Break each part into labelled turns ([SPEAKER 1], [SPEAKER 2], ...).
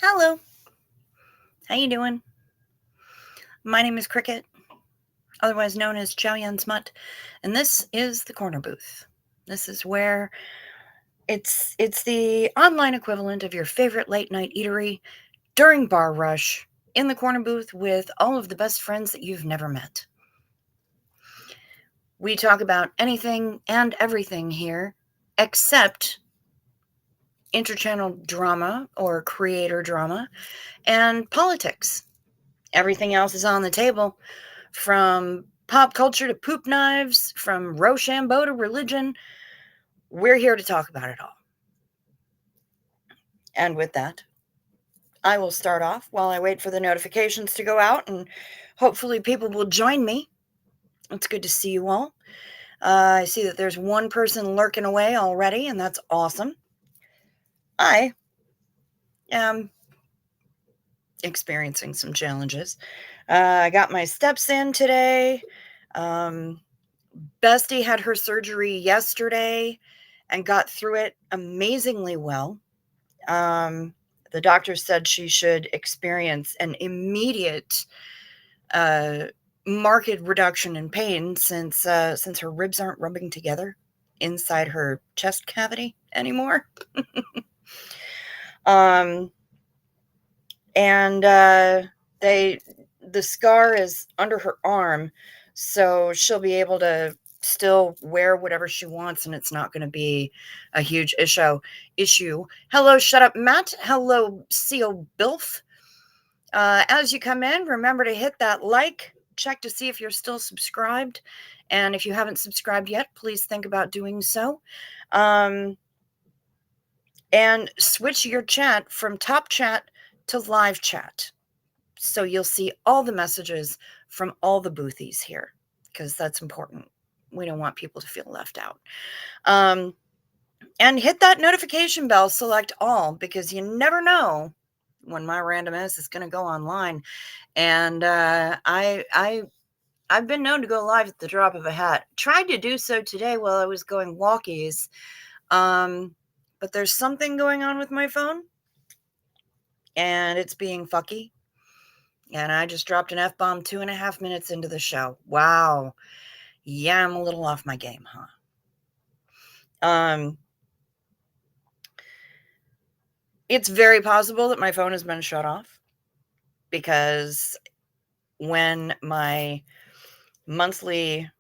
[SPEAKER 1] Hello, how you doing? My name is Cricket, otherwise known as Chow Yun Smut, and this is the Corner Booth. This is where it's the online equivalent of your favorite late night eatery during bar rush in the corner booth with all of the best friends that you've never met. We talk about anything and everything here except interchannel drama or creator drama and politics. Everything else is on the table, from pop culture to poop knives, from Rochambeau to religion. We're here to talk about it all. And with that, I will start off while I wait for the notifications to go out, and hopefully people will join me. It's good to see you all. I see that there's one person lurking away already, and that's awesome. I am experiencing some challenges. I got my steps in today. Bestie had her surgery yesterday and got through it amazingly well. Um, the doctor said she should experience an immediate uh, marked reduction in pain since her ribs aren't rubbing together inside her chest cavity anymore. um, and they the scar is under her arm, so she'll be able to still wear whatever she wants, and it's not going to be a huge issue. Hello, shut up, Matt. Hello, CO Bilf. As you come in, remember to hit that like, check to see if you're still subscribed, and if you haven't subscribed yet, please think about doing so. And switch your chat from top chat to live chat, so you'll see all the messages from all the boothies here, because that's important. We don't want people to feel left out. And hit that notification bell, select all, because you never know when my randomness is going to go online. And I've been known to go live at the drop of a hat. Tried to do so today while I was going walkies, but there's something going on with my phone, and it's being fucky. And I just dropped an F-bomb 2.5 minutes into the show. Wow. Yeah, I'm a little off my game, huh? It's very possible that my phone has been shut off, because when my monthly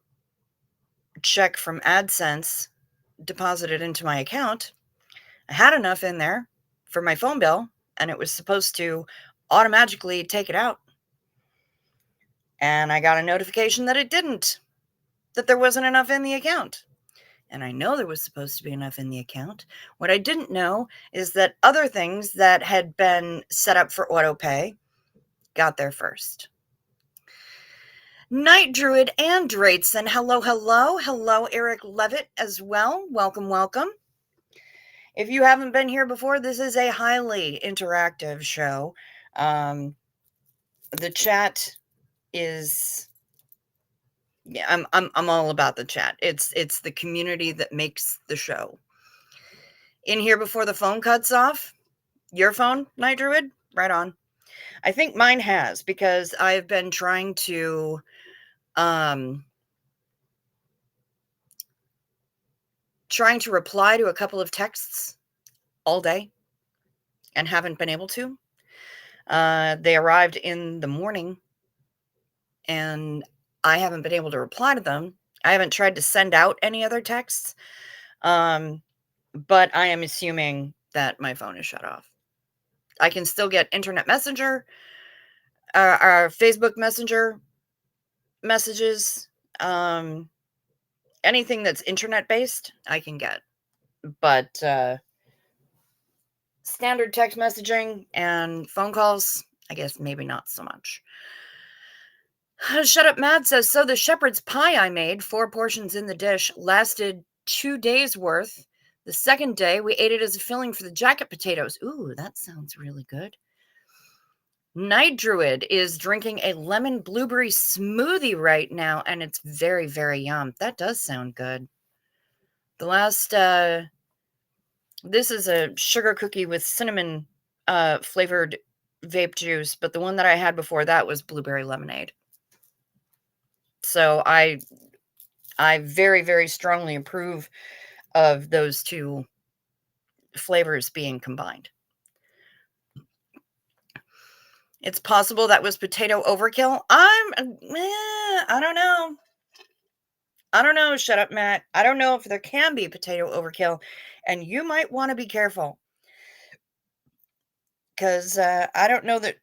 [SPEAKER 1] check from AdSense deposited into my account, I had enough in there for my phone bill, and it was supposed to automatically take it out. And I got a notification that it didn't, that there wasn't enough in the account. And I know there was supposed to be enough in the account. What I didn't know is that other things that had been set up for auto pay got there first. Night Druid and Draitson, hello, hello. Hello, Eric Levitt as well. Welcome, welcome. If you haven't been here before, this is a highly interactive show. The chat is, yeah, I'm all about the chat. It's the community that makes the show. In here before the phone cuts off. Your phone, Night Druid? Right on. I think mine has, because I've been trying to reply to a couple of texts all day and haven't been able to. They arrived in the morning and I haven't been able to reply to them. I haven't tried to send out any other texts, but I am assuming that my phone is shut off. I can still get internet messenger, or Facebook messenger messages, anything that's internet based, I can get. But standard text messaging and phone calls, I guess maybe not so much. Shut Up Mad says, so the shepherd's pie I made, 4 portions in the dish, lasted 2 days worth. The second day, we ate it as a filling for the jacket potatoes. Ooh, that sounds really good. Night Druid is drinking a lemon blueberry smoothie right now, and it's very, very yum. That does sound good. The last, this is a sugar cookie with cinnamon flavored vape juice, but the one that I had before that was blueberry lemonade. So I very, very strongly approve of those 2 flavors being combined. It's possible that was potato overkill. I don't know. I don't know, shut up, Matt. I don't know if there can be potato overkill, and you might wanna be careful 'cause, I don't know that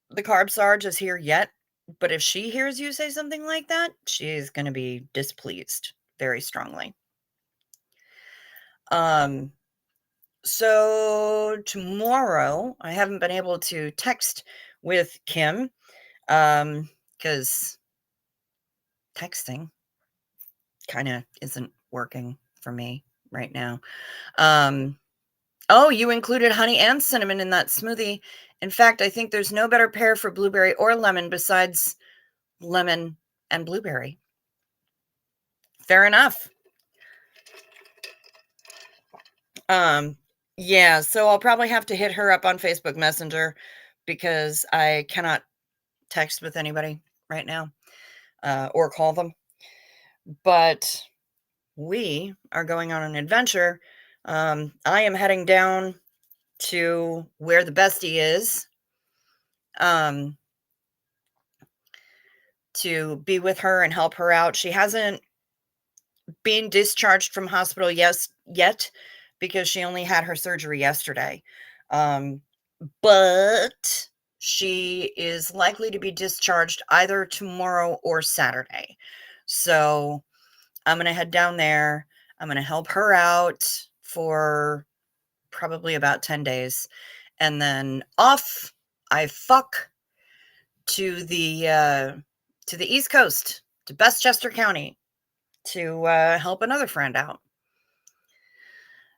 [SPEAKER 1] the carb sarge is here yet, but if she hears you say something like that, she's gonna be displeased very strongly. Um, so tomorrow, I haven't been able to text with Kim, because texting kinda isn't working for me right now. Um, oh, you included honey and cinnamon in that smoothie. In fact, I think there's no better pair for blueberry or lemon besides lemon and blueberry. Fair enough. Um, yeah, so I'll probably have to hit her up on Facebook Messenger because I cannot text with anybody right now, or call them. But we are going on an adventure. I am heading down to where the bestie is, um, to be with her and help her out. She hasn't been discharged from hospital yet because she only had her surgery yesterday. Um, but she is likely to be discharged either tomorrow or Saturday. So I'm going to head down there. I'm going to help her out for probably about 10 days. And then off I fuck to the East Coast, to Westchester County, to help another friend out.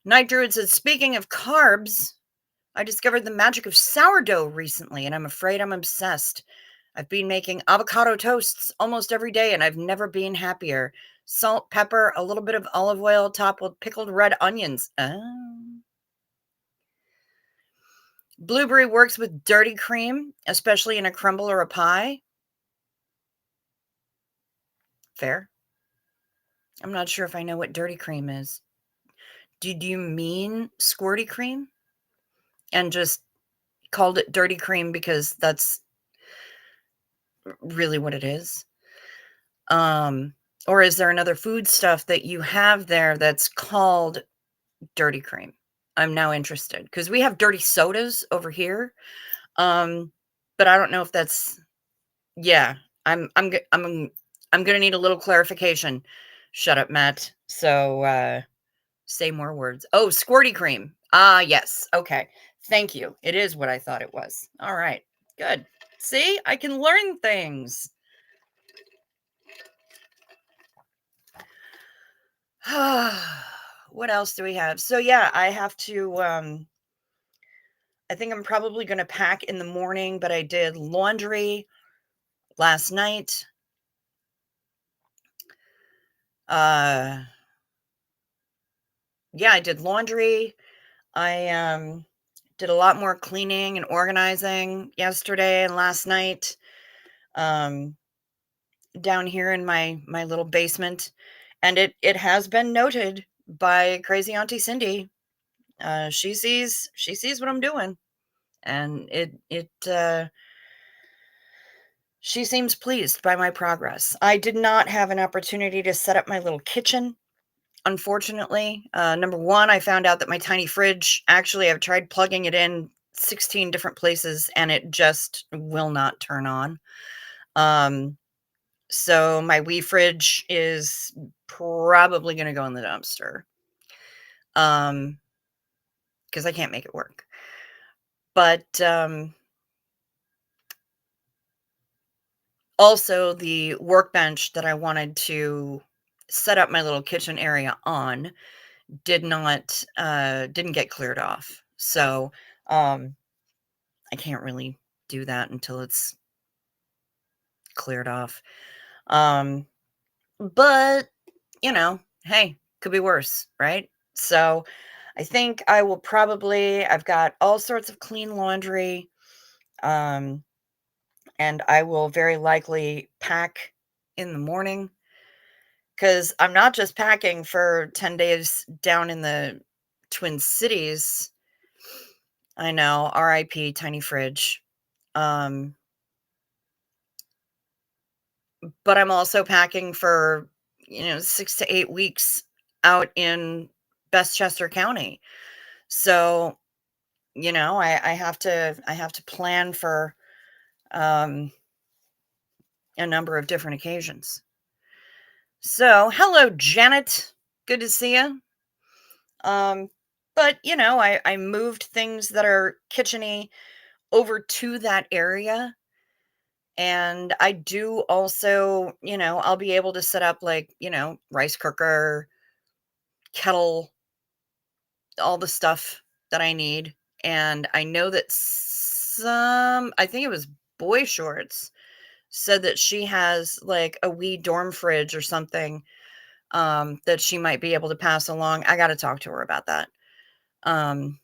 [SPEAKER 1] Night Druid says, speaking of carbs, I discovered the magic of sourdough recently, and I'm afraid I'm obsessed. I've been making avocado toasts almost every day, and I've never been happier. Salt, pepper, a little bit of olive oil topped with pickled red onions. Oh. Blueberry works with dirty cream, especially in a crumble or a pie. Fair. I'm not sure if I know what dirty cream is. Did you mean squirty cream? And just called it dirty cream because that's really what it is? Um, or is there another food stuff that you have there that's called dirty cream? I'm now interested because we have dirty sodas over here. Um, but I don't know if that's yeah. I'm gonna need a little clarification. Shut up, Matt. So say more words. Oh, squirty cream. Ah, yes. Okay. Thank you. It is what I thought it was. All right. Good. See, I can learn things. What else do we have? So yeah, I have to I think I'm probably going to pack in the morning, but I did laundry last night. Uh yeah, I did laundry. I did a lot more cleaning and organizing yesterday and last night. Um down here in my little basement, and it has been noted by crazy auntie Cindy. She sees what I'm doing, and she seems pleased by my progress. I did not have an opportunity to set up my little kitchen, unfortunately. Number one, I found out that my tiny fridge, actually I've tried plugging it in 16 different places and it just will not turn on. um So my wee fridge is probably gonna go in the dumpster, um, because I can't make it work. But, also the workbench that I wanted to set up my little kitchen area on didn't get cleared off. So, um, I can't really do that until it's cleared off. Um, but, hey, could be worse, right? So I think I will probably I've got all sorts of clean laundry, um, and I will very likely pack in the morning because I'm not just packing for 10 days down in the Twin Cities. I know, RIP tiny fridge. Um, but I'm also packing for, 6 to 8 weeks out in Westchester County. So, I have to plan for um a number of different occasions. So, hello Janet. Good to see you. Um but I moved things that are kitcheny over to that area. And I do also, I'll be able to set up like, rice cooker, kettle, all the stuff that I need. And I know that I think it was Boy Shorts, said that she has like a wee dorm fridge or something that she might be able to pass along. I got to talk to her about that. Um,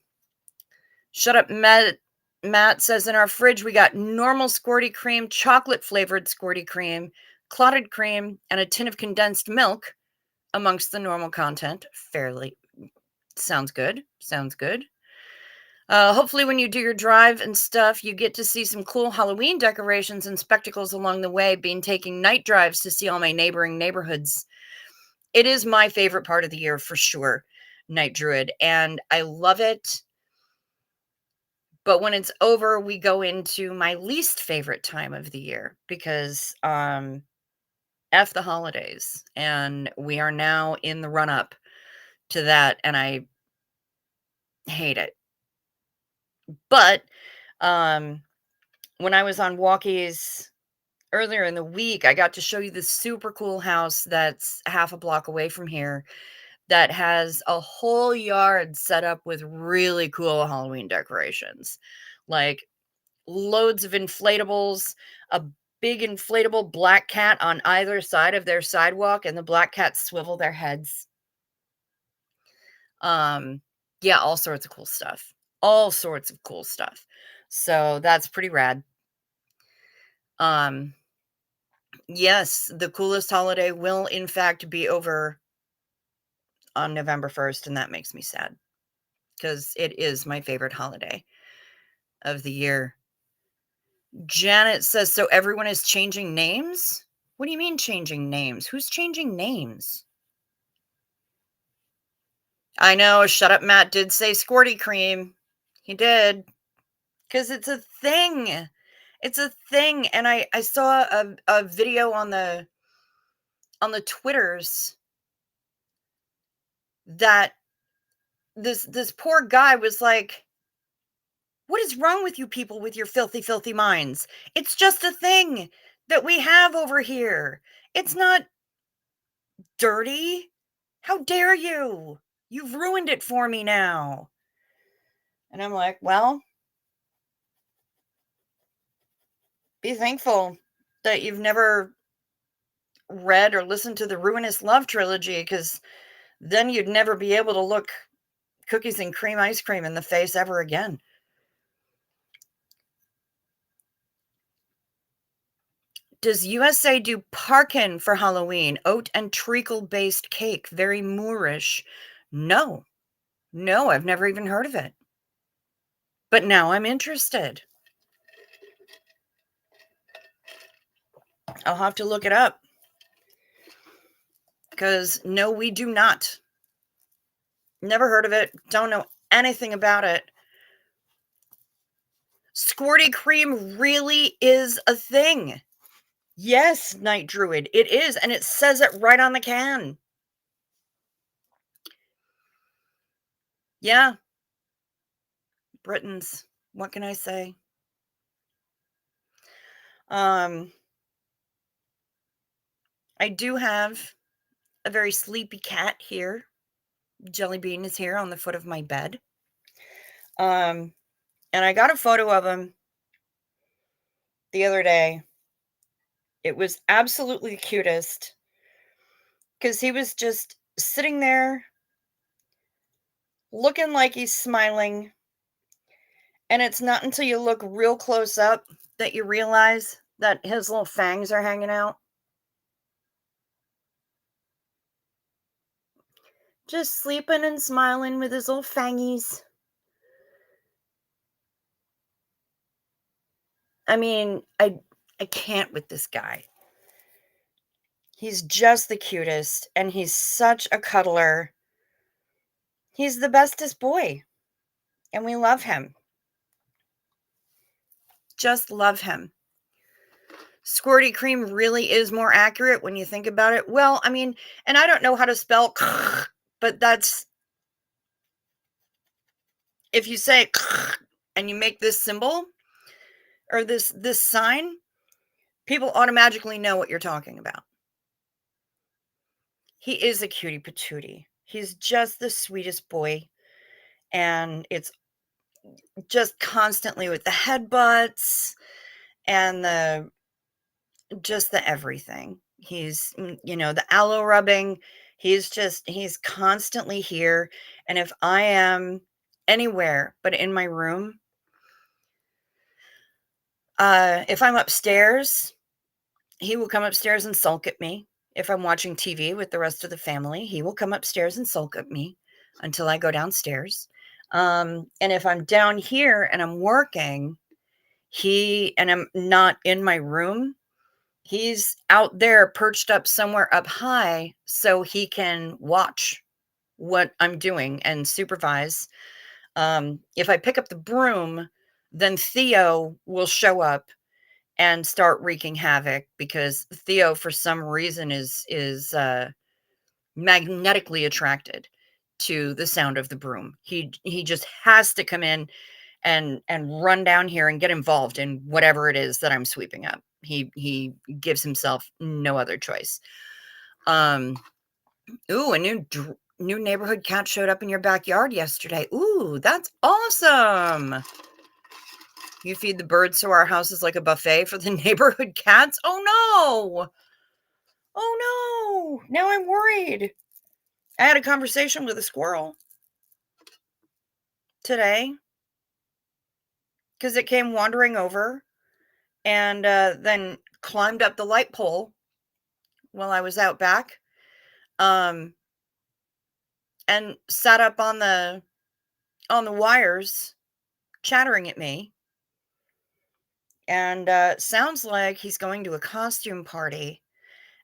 [SPEAKER 1] Shut up, Matt. Matt says in our fridge we got normal squirty cream, chocolate flavored squirty cream, clotted cream, and a tin of condensed milk amongst the normal content. Fairly sounds good. Sounds good. Hopefully, when you do your drive and stuff, you get to see some cool Halloween decorations and spectacles along the way, being taking night drives to see all my neighboring neighborhoods. It is my favorite part of the year for sure, Night Druid, and I love it. But when it's over, we go into my least favorite time of the year because F the holidays. And we are now in the run up to that, and I hate it. But um when I was on walkies earlier in the week, I got to show you this super cool house that's half a block away from here that has a whole yard set up with really cool Halloween decorations. Like loads of inflatables, a big inflatable black cat on either side of their sidewalk, and the black cats swivel their heads. Um, yeah, all sorts of cool stuff. All sorts of cool stuff. So that's pretty rad. Um, yes, the coolest holiday will in fact be over on November 1st, and that makes me sad because it is my favorite holiday of the year. Janet says, so everyone is changing names? What do you mean changing names? Who's changing names? I know, shut up, Matt did say squirty cream. He did. Because it's a thing. It's a thing. And I saw a video on the Twitters that this poor guy was like, what is wrong with you people with your filthy, filthy minds? It's just a thing that we have over here. It's not dirty. How dare you? You've ruined it for me now. And I'm like, well, be thankful that you've never read or listened to the Ruinous Love trilogy, because then you'd never be able to look cookies and cream ice cream in the face ever again. Does USA do parkin for Halloween? Oat and treacle based cake. Very Moorish. No, no, I've never even heard of it. But now I'm interested. I'll have to look it up. Because no, we do not. Never heard of it. Don't know anything about it. Squirty cream really is a thing. Yes, Night Druid. It is. And it says it right on the can. Yeah. Britons. What can I say? Um, I do have a very sleepy cat here. Jelly Bean is here on the foot of my bed. Um, and I got a photo of him the other day. It was absolutely the cutest because he was just sitting there looking like he's smiling, and it's not until you look real close up that you realize that his little fangs are hanging out. Just sleeping and smiling with his little fangies. I mean, I can't with this guy. He's just the cutest, and he's such a cuddler. He's the bestest boy, and we love him. Just love him. Squirty cream really is more accurate when you think about it. Well, I mean, and I don't know how to spell, but that's if you say and you make this symbol or this sign, people automatically know what you're talking about. He is a cutie patootie. He's just the sweetest boy, and it's just constantly with the headbutts and the just the everything. The aloe rubbing. He's constantly here. And if I am anywhere but in my room, if I'm upstairs, he will come upstairs and sulk at me. If I'm watching TV with the rest of the family, he will come upstairs and sulk at me until I go downstairs. And if I'm down here and I'm working, and I'm not in my room, he's out there perched up somewhere up high so he can watch what I'm doing and supervise. If I pick up the broom, then Theo will show up and start wreaking havoc because Theo, for some reason, is magnetically attracted to the sound of the broom. He just has to come in and run down here and get involved in whatever it is that I'm sweeping up. He gives himself no other choice. Um, ooh, a new neighborhood cat showed up in your backyard yesterday. Ooh, that's awesome. You feed the birds so our house is like a buffet for the neighborhood cats? Oh no. Oh no. Now I'm worried. I had a conversation with a squirrel today because it came wandering over and then climbed up the light pole while I was out back, um, and sat up on the wires, chattering at me. And sounds like he's going to a costume party,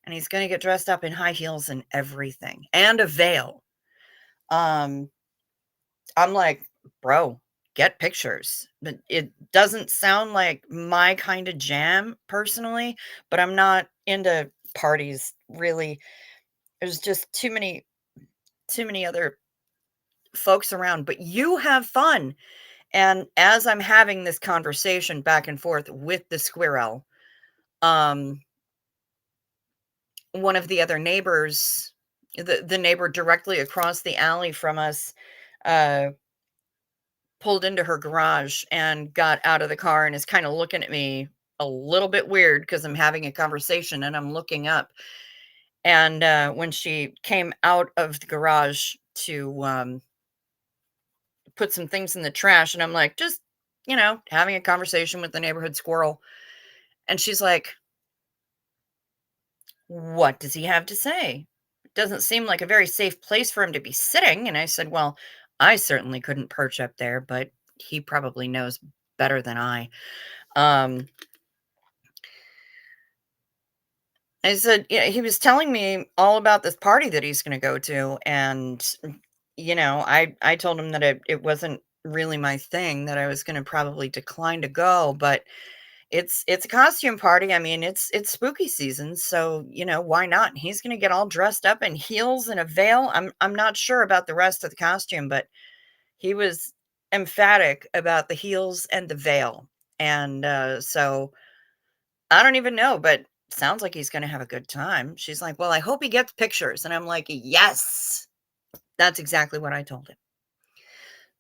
[SPEAKER 1] and he's going to get dressed up in high heels and everything, and a veil. Um, I'm like, bro, get pictures. But it doesn't sound like my kind of jam personally. But I'm not into parties really. There's just too many other folks around, but you have fun. And as I'm having this conversation back and forth with the squirrel, um, one of the other neighbors, the neighbor directly across the alley from us, uh, pulled into her garage and got out of the car and is kind of looking at me a little bit weird because I'm having a conversation and I'm looking up. And when she came out of the garage to put some things in the trash, and I'm like, just, having a conversation with the neighborhood squirrel. And she's like, what does he have to say? It doesn't seem like a very safe place for him to be sitting. And I said, well, I certainly couldn't perch up there, but he probably knows better than I. Um, I said, yeah, he was telling me all about this party that he's going to go to. And, I told him that it wasn't really my thing, that I was going to probably decline to go, but it's a costume party. I mean, it's spooky season, so, why not? He's gonna get all dressed up in heels and a veil. I'm not sure about the rest of the costume, but he was emphatic about the heels and the veil. And, so I don't even know, but sounds like he's gonna have a good time. She's like, "Well, I hope he gets pictures." And I'm like, "Yes." That's exactly what I told him.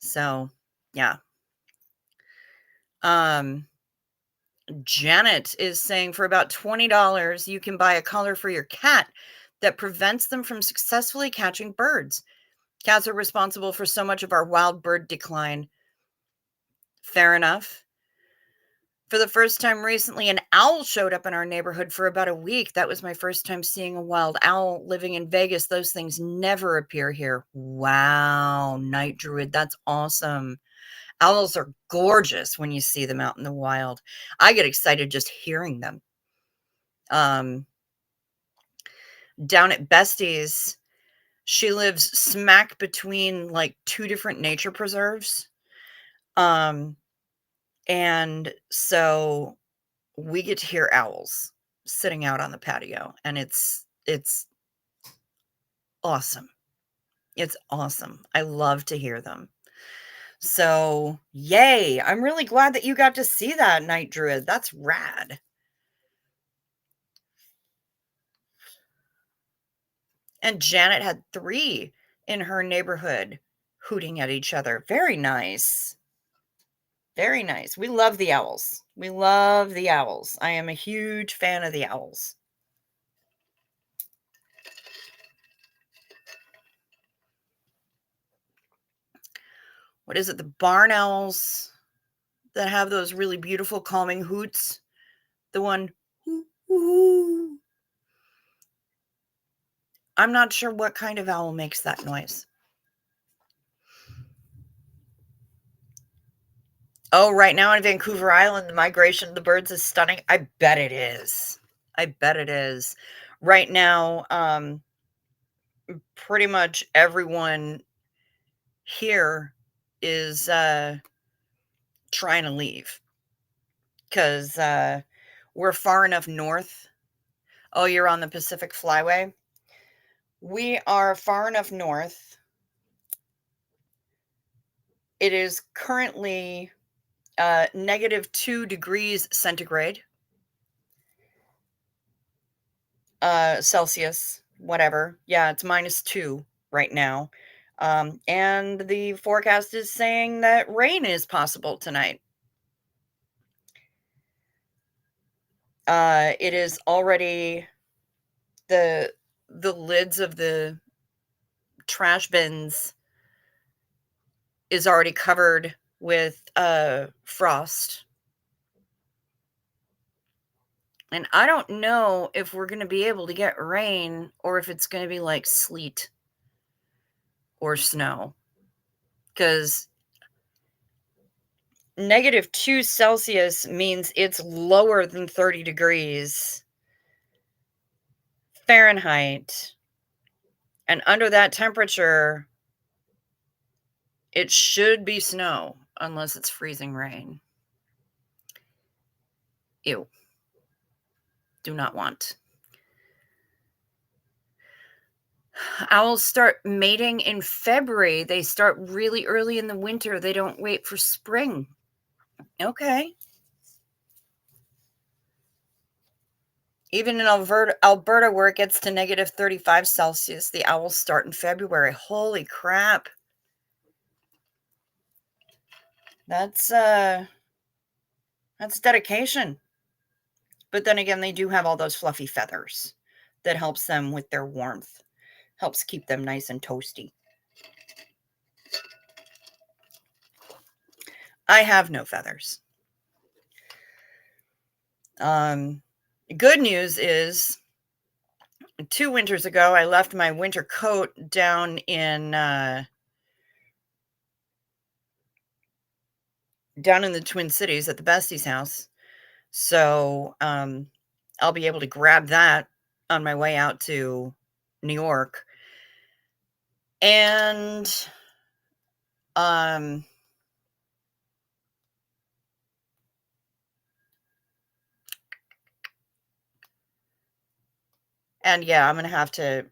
[SPEAKER 1] So, yeah. Um Janet is saying for about $20, you can buy a collar for your cat that prevents them from successfully catching birds. Cats are responsible for so much of our wild bird decline. Fair enough. For the first time recently, an owl showed up in our neighborhood for about a week. That was my first time seeing a wild owl. Living in Vegas, those things never appear here. Wow, Night Druid, that's awesome. Owls are gorgeous when you see them out in the wild. I get excited just hearing them. Um, Down at Bestie's, she lives smack between like two different nature preserves. Um, and so we get to hear owls sitting out on the patio, and it's awesome. It's awesome. I love to hear them. So, yay. I'm really glad that you got to see that, Night Druid. That's rad. And Janet had 3 in her neighborhood hooting at each other. Very nice. Very nice. We love the owls. We love the owls. I am a huge fan of the owls. What is it? The barn owls that have those really beautiful calming hoots. The one, "Hoo, hoo." I'm not sure what kind of owl makes that noise. Oh, right now in Vancouver Island, the migration of the birds is stunning. I bet it is. I bet it is. Right now, pretty much everyone here is trying to leave because we're far enough north. Oh, you're on the Pacific Flyway? We are far enough north. It is currently -2 degrees centigrade, Celsius, whatever. Yeah, it's -2 right now. And the forecast is saying that rain is possible tonight. It is already the lids of the trash bins is already covered with frost. And I don't know if we're going to be able to get rain or if it's going to be like sleet or snow. Because -2 Celsius means it's lower than 30 degrees Fahrenheit. And under that temperature, it should be snow unless it's freezing rain. Ew. Do not want. Owls start mating in February. They start really early in the winter. They don't wait for spring. Okay. Even in Alberta, where it gets to -35 Celsius, the owls start in February. Holy crap. That's dedication. But then again, they do have all those fluffy feathers that helps them with their warmth. Helps keep them nice and toasty. I have no feathers. Good news is 2 winters ago, I left my winter coat down in the Twin Cities at the bestie's house. So, I'll be able to grab that on my way out to New York. And, um and yeah, I'm gonna have to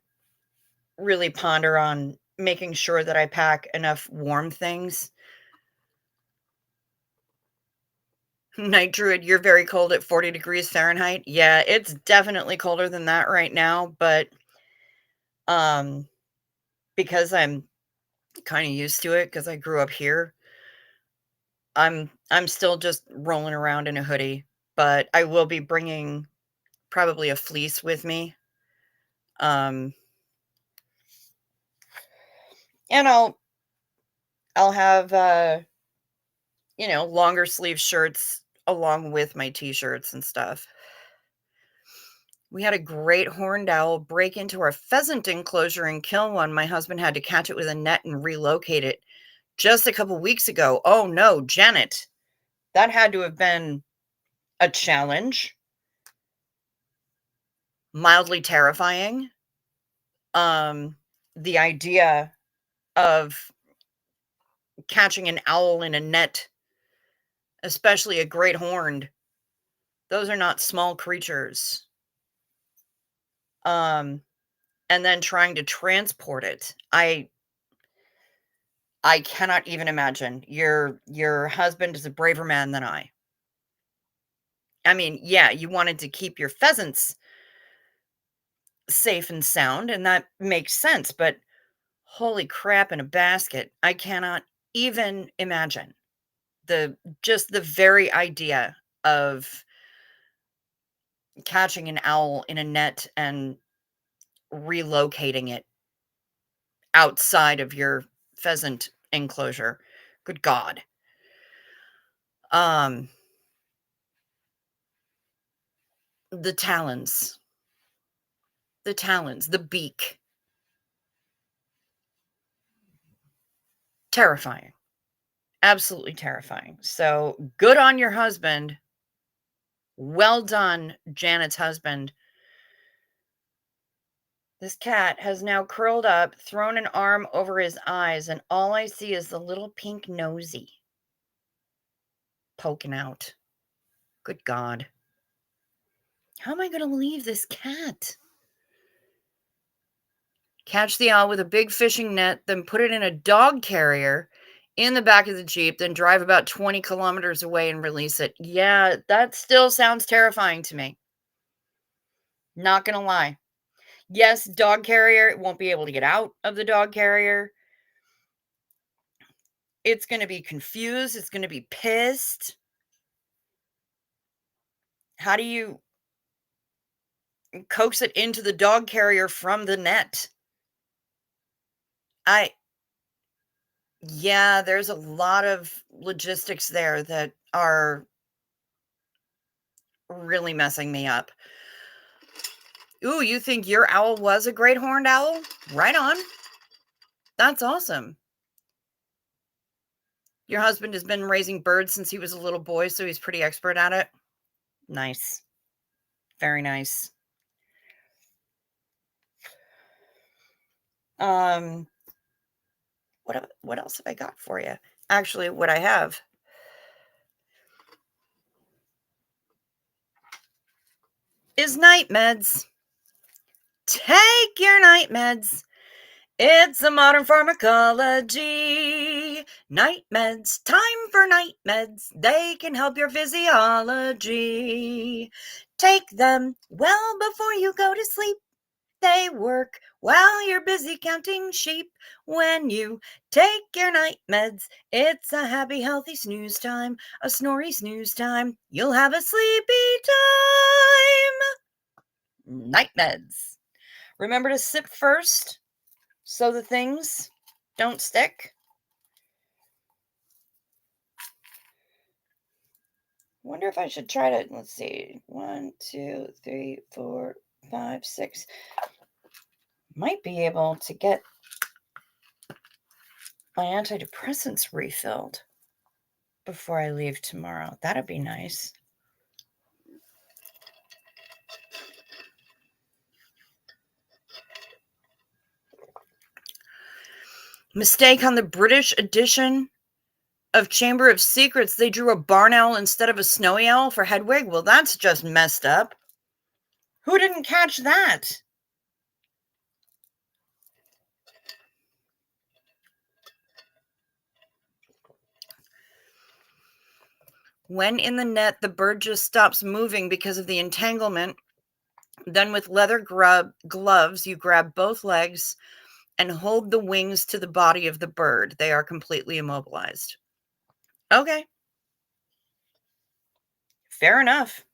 [SPEAKER 1] really ponder on making sure that I pack enough warm things. Night Druid, you're very cold at 40 degrees Fahrenheit. Yeah, it's definitely colder than that right now, but um because I'm kind of used to it because I grew up here, I'm still just rolling around in a hoodie, but I will be bringing probably a fleece with me. Um And I'll have longer sleeve shirts along with my t-shirts and stuff. We had a great horned owl break into our pheasant enclosure and kill one. My husband had to catch it with a net and relocate it just a couple weeks ago. Oh no, Janet. That had to have been a challenge. Mildly terrifying. Um, the idea of catching an owl in a net, especially a great horned, those are not small creatures. Um, and then trying to transport it. I cannot even imagine. Your husband is a braver man than I. I mean, yeah, you wanted to keep your pheasants safe and sound, and that makes sense, but holy crap in a basket. I cannot even imagine the very idea of catching an owl in a net and relocating it outside of your pheasant enclosure. Good God. Um, the talons, the beak, terrifying, absolutely terrifying. So good on your husband. Well done, Janet's husband. This cat has now curled up, thrown an arm over his eyes, and all I see is the little pink nosy poking out. Good God. How am I going to leave this cat? Catch the owl with a big fishing net, then put it in a dog carrier in the back of the Jeep, then drive about 20 kilometers away and release it. Yeah, that still sounds terrifying to me. Not going to lie. Yes, dog carrier, it won't be able to get out of the dog carrier. It's going to be confused. It's going to be pissed. How do you coax it into the dog carrier from the net? I Yeah, there's a lot of logistics there that are really messing me up. Ooh, you think your owl was a great horned owl? Right on. That's awesome. Your husband has been raising birds since he was a little boy, so he's pretty expert at it. Nice. Very nice. Um, what else have I got for you? Actually, what I have is night meds. Take your night meds. It's a modern pharmacology. Night meds, time for night meds. They can help your physiology. Take them well before you go to sleep. They work while you're busy counting sheep. When you take your night meds, it's a happy, healthy snooze time, a snory snooze time. You'll have a sleepy time. Night meds. Remember to sip first so the things don't stick. Wonder if I should try to, let's see, 1, 2, 3, 4, 5, 6. Might be able to get my antidepressants refilled before I leave tomorrow. That'd be nice. Mistake on the British edition of Chamber of Secrets. They drew a barn owl instead of a snowy owl for Hedwig. Well, that's just messed up. Who didn't catch that? When in the net, the bird just stops moving because of the entanglement. Then with leather gloves, you grab both legs and hold the wings to the body of the bird. They are completely immobilized. Okay, fair enough.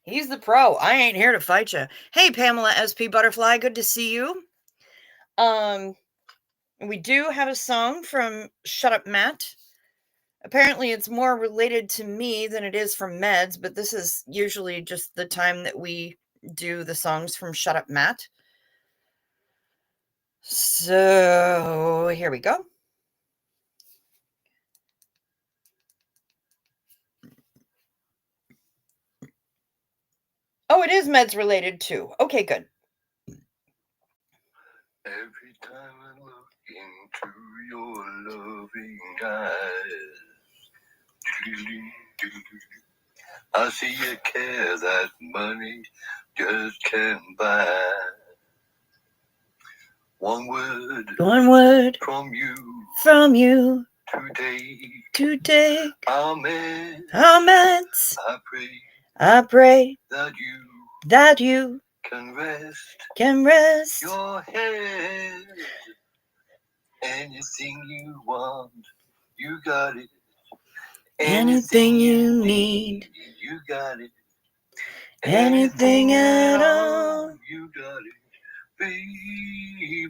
[SPEAKER 1] He's the pro. I ain't here to fight you. Hey, Pamela SP Butterfly, good to see you. We do have a song from Shut Up Matt. Apparently, it's more related to me than it is from Meds, but this is usually just the time that we do the songs from Shut Up Matt. So, here we go. Oh, it is Meds related too. Okay, good. Every time I look into your loving eyes, I see a care that money just can't buy. One word from you to take our meds. I pray that you can rest your head. Anything you want, you got it. Anything you need, you got it. Anything at all, you got it, baby.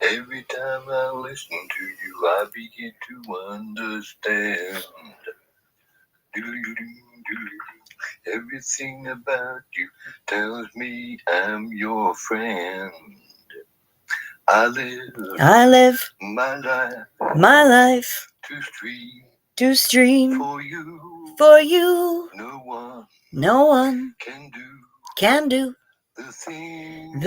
[SPEAKER 1] Every time I listen to you, I begin to understand. Everything about you tells me I'm your friend. I live my life to stream for you. No one can do the thing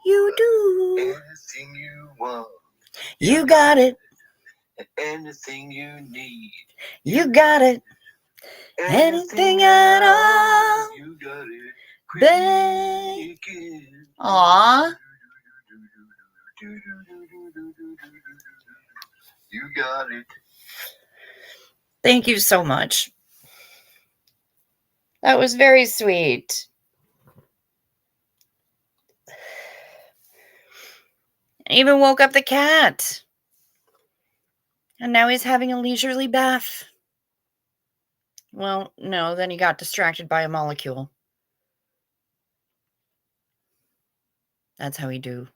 [SPEAKER 1] you do. Anything you want, you got it. Anything you need, you got it. Anything at all, you got it. Aww. You got it. Thank you so much. That was very sweet. I even woke up the cat. And now he's having a leisurely bath. Well, no, then he got distracted by a molecule. That's how we do.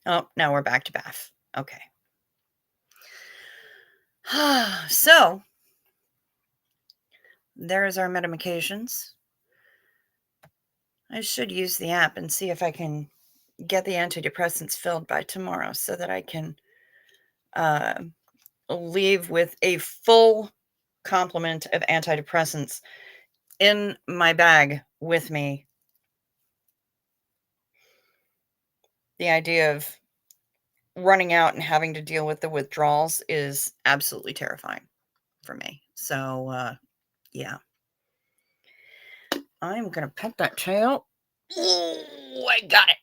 [SPEAKER 1] Oh, now we're back to bath. Okay. So, there's our medications. I should use the app and see if I can get the antidepressants filled by tomorrow so that I can leave with a full complement of antidepressants in my bag with me. The idea of running out and having to deal with the withdrawals is absolutely terrifying for me. So, yeah. I'm going to pet that tail. Oh, I got it.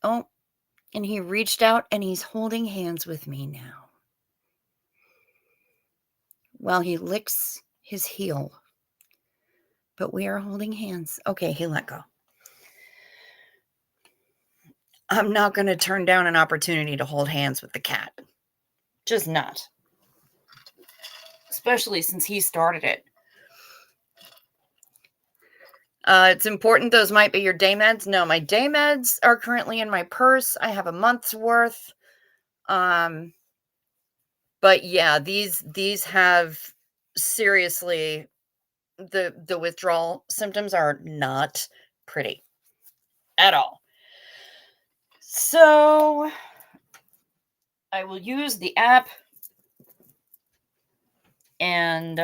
[SPEAKER 1] Oh, and he reached out and he's holding hands with me now. While he licks his heel. But we are holding hands. Okay, he let go. I'm not going to turn down an opportunity to hold hands with the cat. Just not. Especially since he started it. It's important those might be your day meds. No, my day meds are currently in my purse. I have a month's worth. But yeah, these have seriously the withdrawal symptoms are not pretty at all. So I will use the app and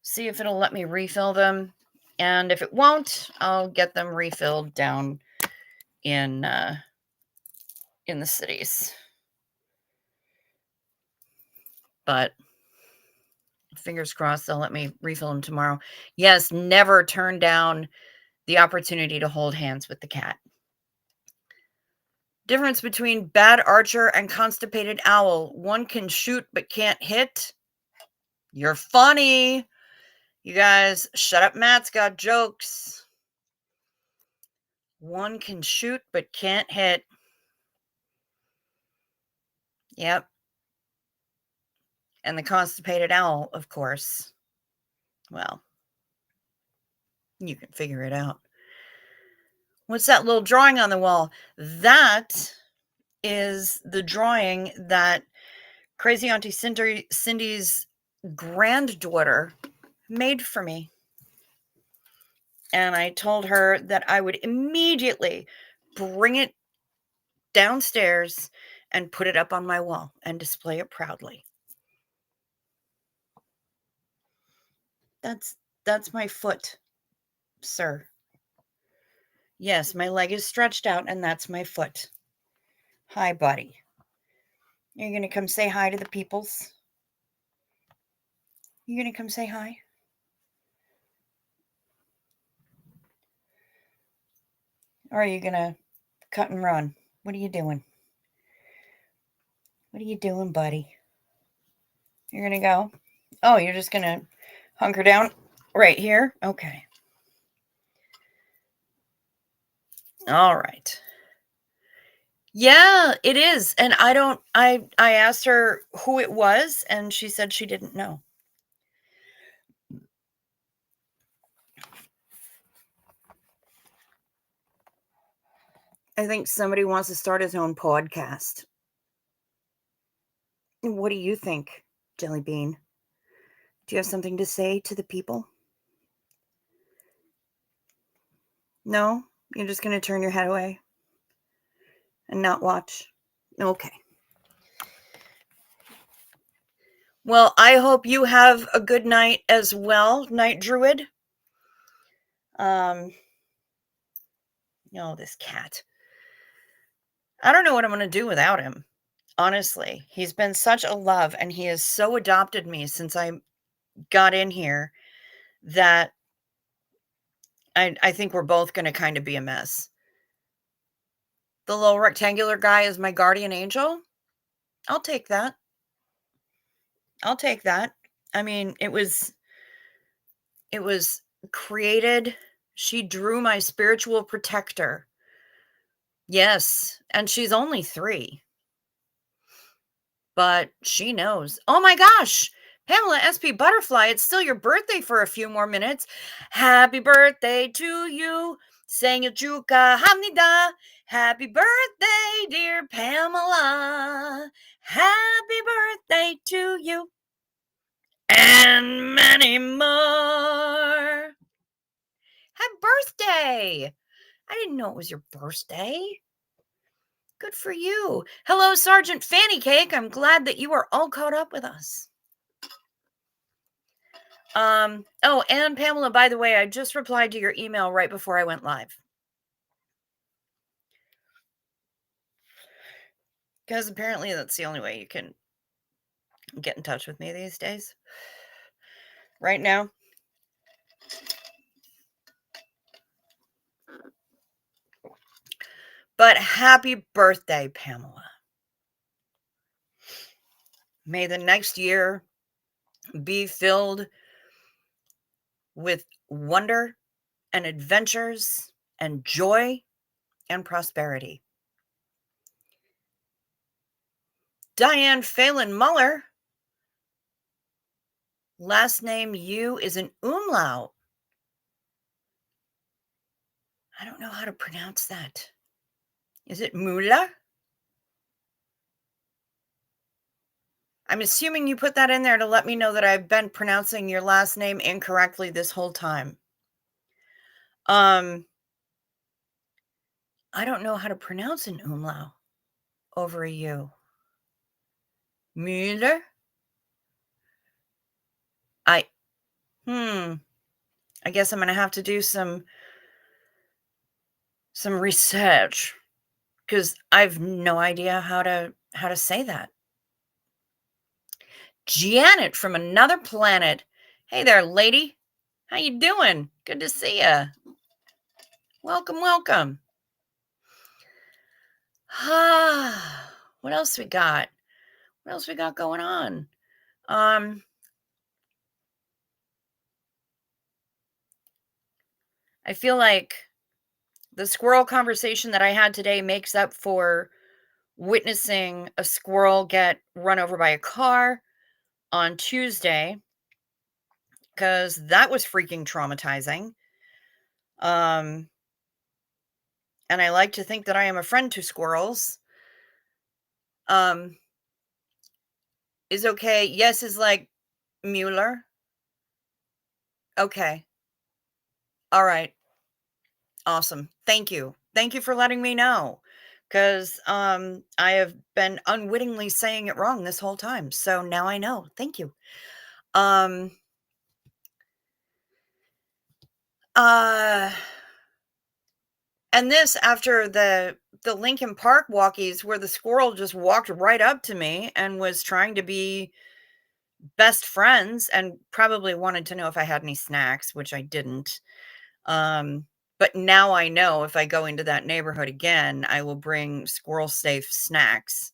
[SPEAKER 1] see if it'll let me refill them. And if it won't, I'll get them refilled down in the cities. But fingers crossed they'll let me refill them tomorrow. Yes, never turn down the opportunity to hold hands with the cat. Difference between bad archer and constipated owl. One can shoot but can't hit. You're funny. You guys, Shut Up Matt's got jokes. One can shoot but can't hit. Yep. And the constipated owl, of course, well, you can figure it out. What's that little drawing on the wall? That is the drawing that Crazy Auntie Cindy's granddaughter made for me. And I told her that I would immediately bring it downstairs and put it up on my wall and display it proudly. That's my foot, sir. Yes, my leg is stretched out and that's my foot. Hi, buddy. You're going to come say hi to the peoples? You going to come say hi? Or are you going to cut and run? What are you doing? What are you doing, buddy? You're going to go? Oh, you're just going to hunker down right here? Okay. All right. Yeah, it is. And I asked her who it was and she said she didn't know. I think somebody wants to start his own podcast. What do you think, Jelly Bean? Do you have something to say to the people? No? You're just going to turn your head away and not watch? Okay. Well, I hope you have a good night as well, Night Druid. This cat. I don't know what I'm going to do without him. Honestly, he's been such a love and he has so adopted me since I got in here that I think we're both going to kind of be a mess. The little rectangular guy is my guardian angel. I'll take that. I'll take that. I mean, it was created. She drew my spiritual protector. Yes, and she's only 3. But she knows. Oh my gosh! Pamela SP Butterfly, it's still your birthday for a few more minutes. Happy birthday to you. Juka Hamnida. Happy birthday, dear Pamela. Happy birthday to you. And many more. Happy birthday. I didn't know it was your birthday. Good for you. Hello, Sergeant Fanny Cake. I'm glad that you are all caught up with us. Oh, and Pamela, by the way, I just replied to your email right before I went live. Because apparently that's the only way you can get in touch with me these days. Right now. But happy birthday, Pamela. May the next year be filled with wonder and adventures and joy and prosperity. Diane Phelan Muller. Last name U is an umlaut. I don't know how to pronounce that. Is it Muller? I'm assuming you put that in there to let me know that I've been pronouncing your last name incorrectly this whole time. I don't know how to pronounce an umlaut over a U. Müller? I guess I'm going to have to do some research because I've no idea how to say that. Janet from another planet. Hey there, lady. How you doing? Good to see you. Welcome, welcome. What else we got? What else we got going on? I feel like the squirrel conversation that I had today makes up for witnessing a squirrel get run over by a car. on Tuesday because that was freaking traumatizing. Um, and I like to think that I am a friend to squirrels. Um, is okay. Yes is like Mueller. Okay. All right. Awesome. Thank you. Thank you for letting me know. Cause I have been unwittingly saying it wrong this whole time. So now I know. Thank you. Um uh and this after the Lincoln Park walkies where the squirrel just walked right up to me and was trying to be best friends and probably wanted to know if I had any snacks, which I didn't. But now I know if I go into that neighborhood again, I will bring squirrel safe snacks.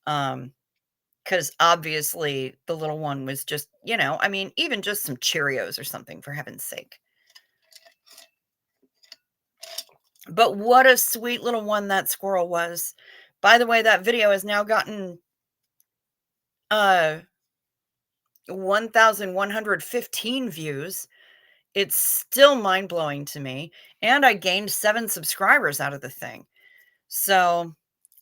[SPEAKER 1] Um, because obviously the little one was just, I mean, even just some Cheerios or something for heaven's sake. But what a sweet little one that squirrel was. By the way, that video has now gotten uh 1,115 views. It's still mind-blowing to me, and I gained 7 subscribers out of the thing. So,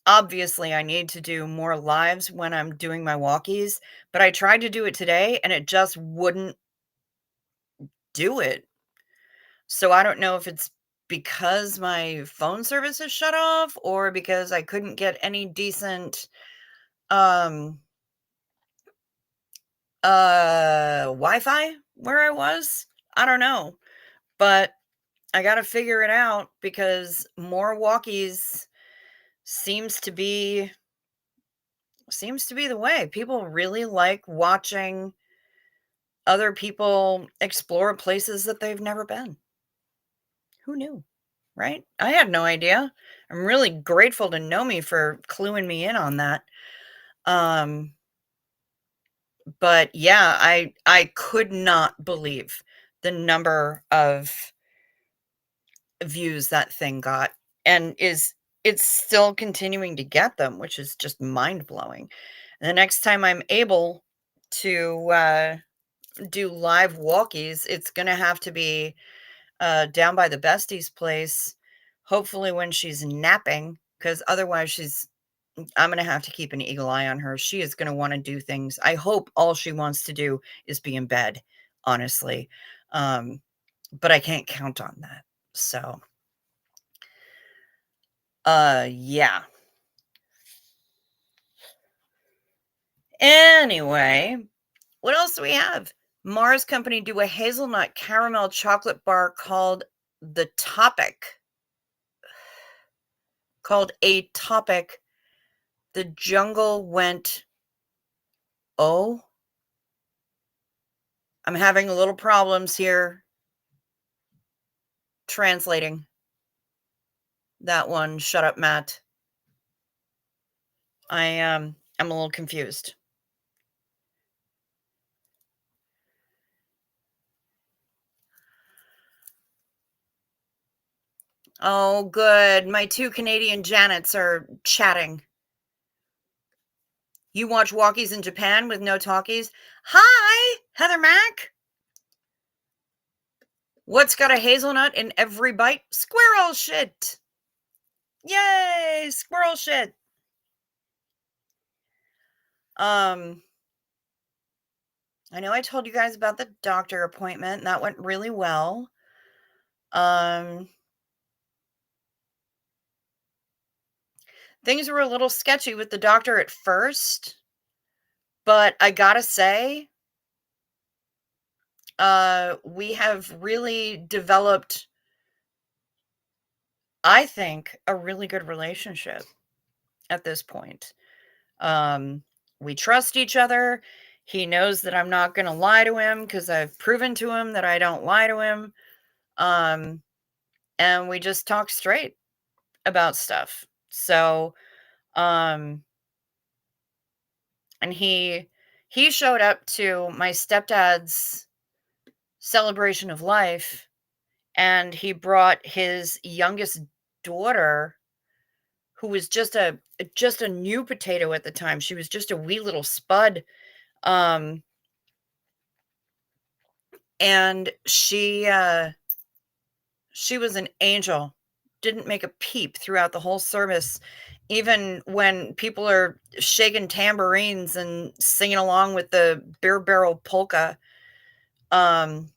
[SPEAKER 1] obviously, I need to do more lives when I'm doing my walkies, but I tried to do it today, and it just wouldn't do it. So, I don't know if it's because my phone service is shut off or because I couldn't get any decent, um, Wi-Fi where I was. I don't know, but I gotta figure it out because more walkies seems to be the way. People really like watching other people explore places that they've never been. Who knew? Right? I had no idea. I'm really grateful to Nomi for cluing me in on that. Um, but yeah, I could not believe the number of views that thing got and it's still continuing to get them, which is just mind-blowing. The next time I'm able to do live walkies, it's gonna have to be down by the bestie's place, hopefully when she's napping, because otherwise I'm gonna have to keep an eagle eye on her. She is gonna want to do things. I hope all she wants to do is be in bed, honestly. Um, but I can't count on that. So yeah. Anyway, what else do we have? Mars Company do a hazelnut caramel chocolate bar called The Topic. Called A Topic. The jungle went, oh, I'm having a little problems here translating that one. Shut up, Matt. I'm a little confused. Oh, good. My 2 Canadian Janets are chatting. You watch walkies in Japan with no talkies? Hi, Heather Mack. What's got a hazelnut in every bite? Squirrel shit. Yay, squirrel shit. Um, I know I told you guys about the doctor appointment, and that went really well. Um, things were a little sketchy with the doctor at first, but I gotta say, we have really developed, I think, a really good relationship at this point. Um, we trust each other. He knows that I'm not gonna lie to him because I've proven to him that I don't lie to him. Um, and we just talk straight about stuff. So, um, and he showed up to my stepdad's celebration of life and he brought his youngest daughter who was just a new potato at the time. She was just a wee little spud. Um, and she was an angel. Didn't make a peep throughout the whole service. Even when people are shaking tambourines and singing along with the beer barrel polka, um,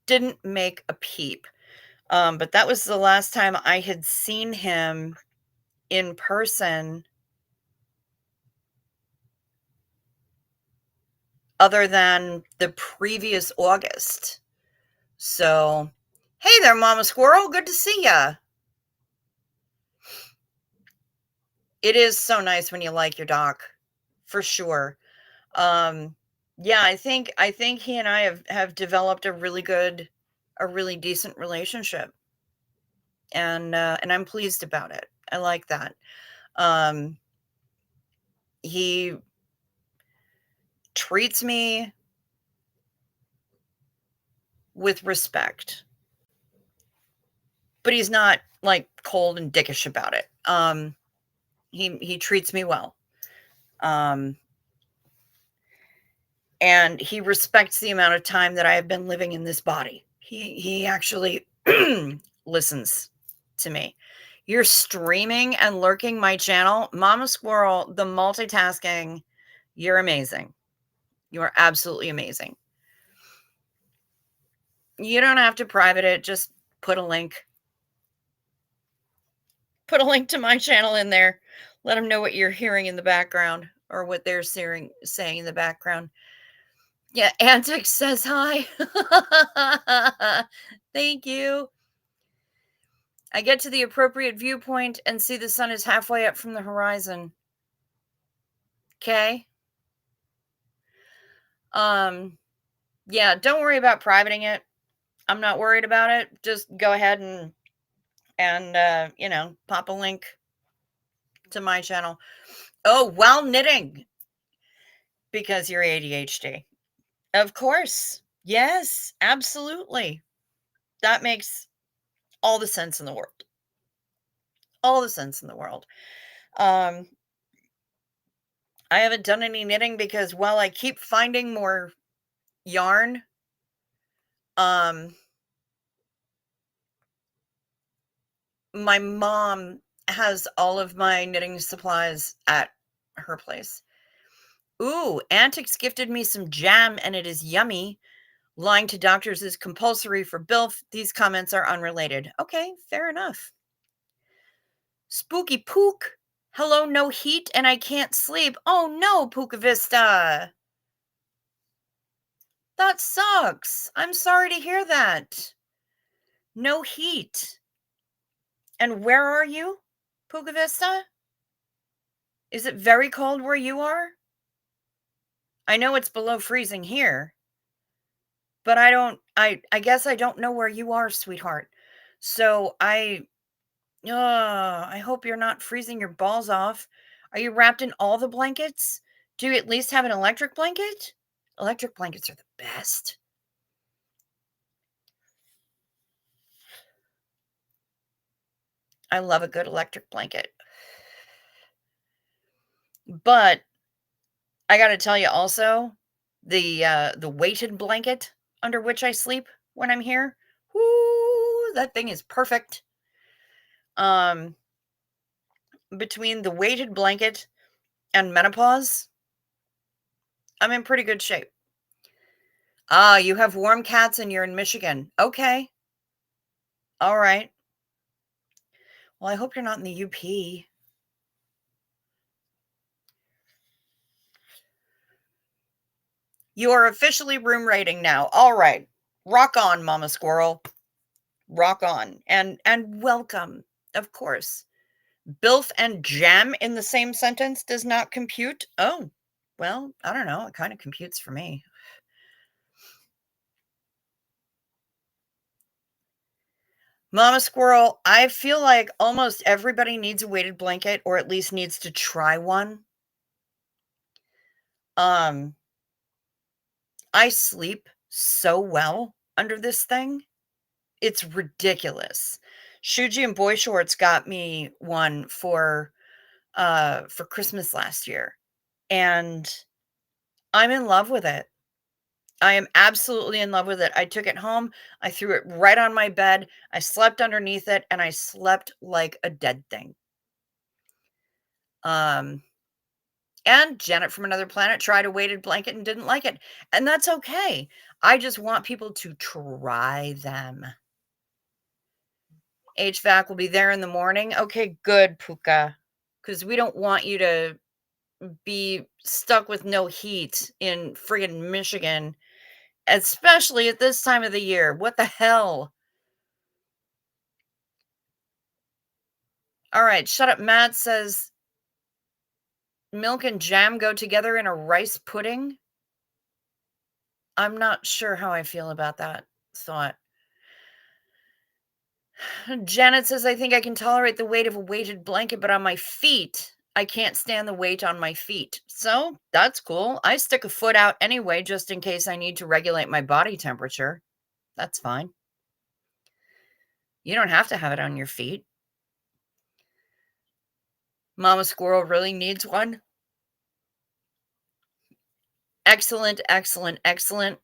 [SPEAKER 1] didn't make a peep. But that was the last time I had seen him in person other than the previous August. So, hey there, Mama Squirrel. Good to see ya. It is so nice when you like your doc, for sure. Um, yeah, I think he and I have developed a really decent relationship, and I'm pleased about it. I like that. Um, he treats me with respect, but he's not like cold and dickish about it. He treats me well. Um, and he respects the amount of time that I have been living in this body. He actually listens to me. You're streaming and lurking my channel, Mama Squirrel, the multitasking. You're amazing. You are absolutely amazing. You don't have to private it, just put a link. Put a link to my channel in there. Let them know what you're hearing in the background or what they're saying in the background. Yeah, Antics says hi. Thank you. I get to the appropriate viewpoint and see the sun is halfway up from the horizon. Okay. Um, yeah, don't worry about privating it. I'm not worried about it. Just go ahead and pop a link to my channel. Oh, while knitting because you're ADHD. Of course. Yes, absolutely. That makes all the sense in the world. All the sense in the world. Um, I haven't done any knitting because while I keep finding more yarn, um, my mom has all of my knitting supplies at her place. Ooh, Antics gifted me some jam and it is yummy. Lying to doctors is compulsory for BILF. These comments are unrelated. Okay, fair enough. Spooky Pook. Hello, no heat and I can't sleep. Oh no, Puka Vista. That sucks. I'm sorry to hear that. No heat. And where are you, Puka Vista? Is it very cold where you are? I know it's below freezing here, but I guess I don't know where you are, sweetheart. So I hope you're not freezing your balls off. Are you wrapped in all the blankets? Do you at least have an electric blanket? Electric blankets are the best. I love a good electric blanket. But I got to tell you also, the weighted blanket under which I sleep when I'm here, whoo, that thing is perfect. Um, between the weighted blanket and menopause, I'm in pretty good shape. Ah, you have warm cats and you're in Michigan. Okay. All right. Well, I hope you're not in the UP. You are officially room rating now. All right. Rock on, Mama Squirrel. Rock on. And welcome, of course. Bilf and jam in the same sentence does not compute. Oh, well, I don't know. It kind of computes for me. Mama Squirrel, I feel like almost everybody needs a weighted blanket or at least needs to try one. Um, I sleep so well under this thing. It's ridiculous. Shuji and Boy Shorts got me one for Christmas last year. and I'm in love with it. I am absolutely in love with it. I took it home, I threw it right on my bed, I slept underneath it, and I slept like a dead thing. Um, and Janet from Another Planet tried a weighted blanket and didn't like it, and that's okay. I just want people to try them. HVAC will be there in the morning. Okay, good, Puka, because we don't want you to be stuck with no heat in friggin' Michigan, especially at this time of the year. What the hell? All right, shut up. Matt says milk and jam go together in a rice pudding. I'm not sure how I feel about that thought. Janet says, I think I can tolerate the weight of a weighted blanket, but on my feet, I can't stand the weight on my feet. So that's cool. I stick a foot out anyway, just in case I need to regulate my body temperature. That's fine. You don't have to have it on your feet. Mama Squirrel really needs one. Excellent, excellent, excellent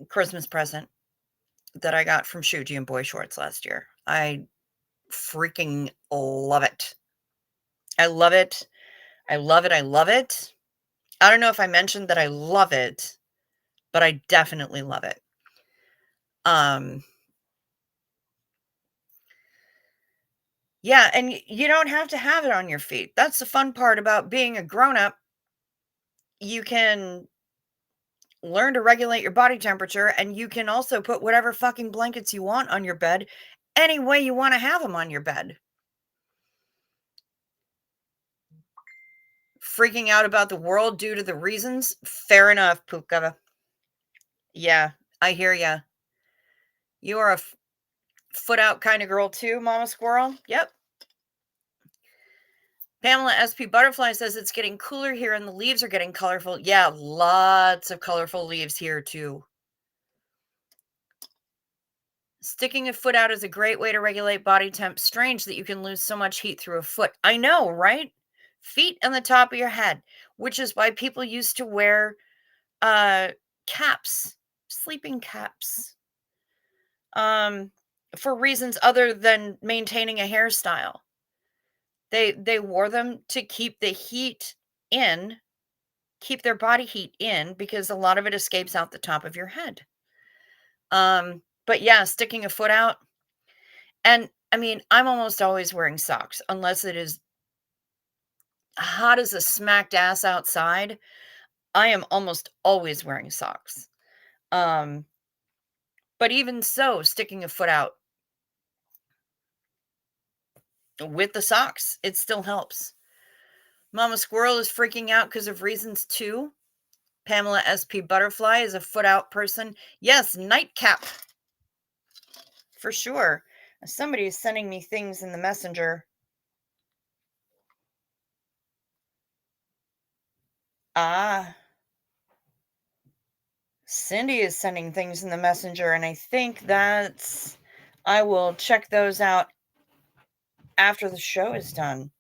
[SPEAKER 1] Christmas present that I got from Shuji and Boy Shorts last year. I freaking love it. I love it. I love it. I love it. I don't know if I mentioned that I love it, but I definitely love it. Um, yeah, and you don't have to have it on your feet. That's the fun part about being a grown up. You can learn to regulate your body temperature, and you can also put whatever fucking blankets you want on your bed any way you want to have them on your bed. Freaking out about the world due to the reasons? Fair enough, Puka. Yeah, I hear ya. You are a foot out kind of girl too, Mama Squirrel. Yep. Pamela SP Butterfly says it's getting cooler here and the leaves are getting colorful. Yeah, lots of colorful leaves here too. Sticking a foot out is a great way to regulate body temp. Strange that you can lose so much heat through a foot. I know, right? Feet and the top of your head, which is why people used to wear uh caps, sleeping caps. For reasons other than maintaining a hairstyle. They wore them to keep the heat in, keep their body heat in because a lot of it escapes out the top of your head. But yeah, sticking a foot out. And I mean, I'm almost always wearing socks unless it is hot as a smacked ass outside. I am almost always wearing socks. Um, but even so, sticking a foot out with the socks, it still helps. Mama Squirrel is freaking out because of reasons too. Pamela SP Butterfly is a foot out person. Yes, nightcap. For sure. Somebody is sending me things in the messenger. Ah, Cindy is sending things in the messenger, and I think that's. I will check those out after the show is done.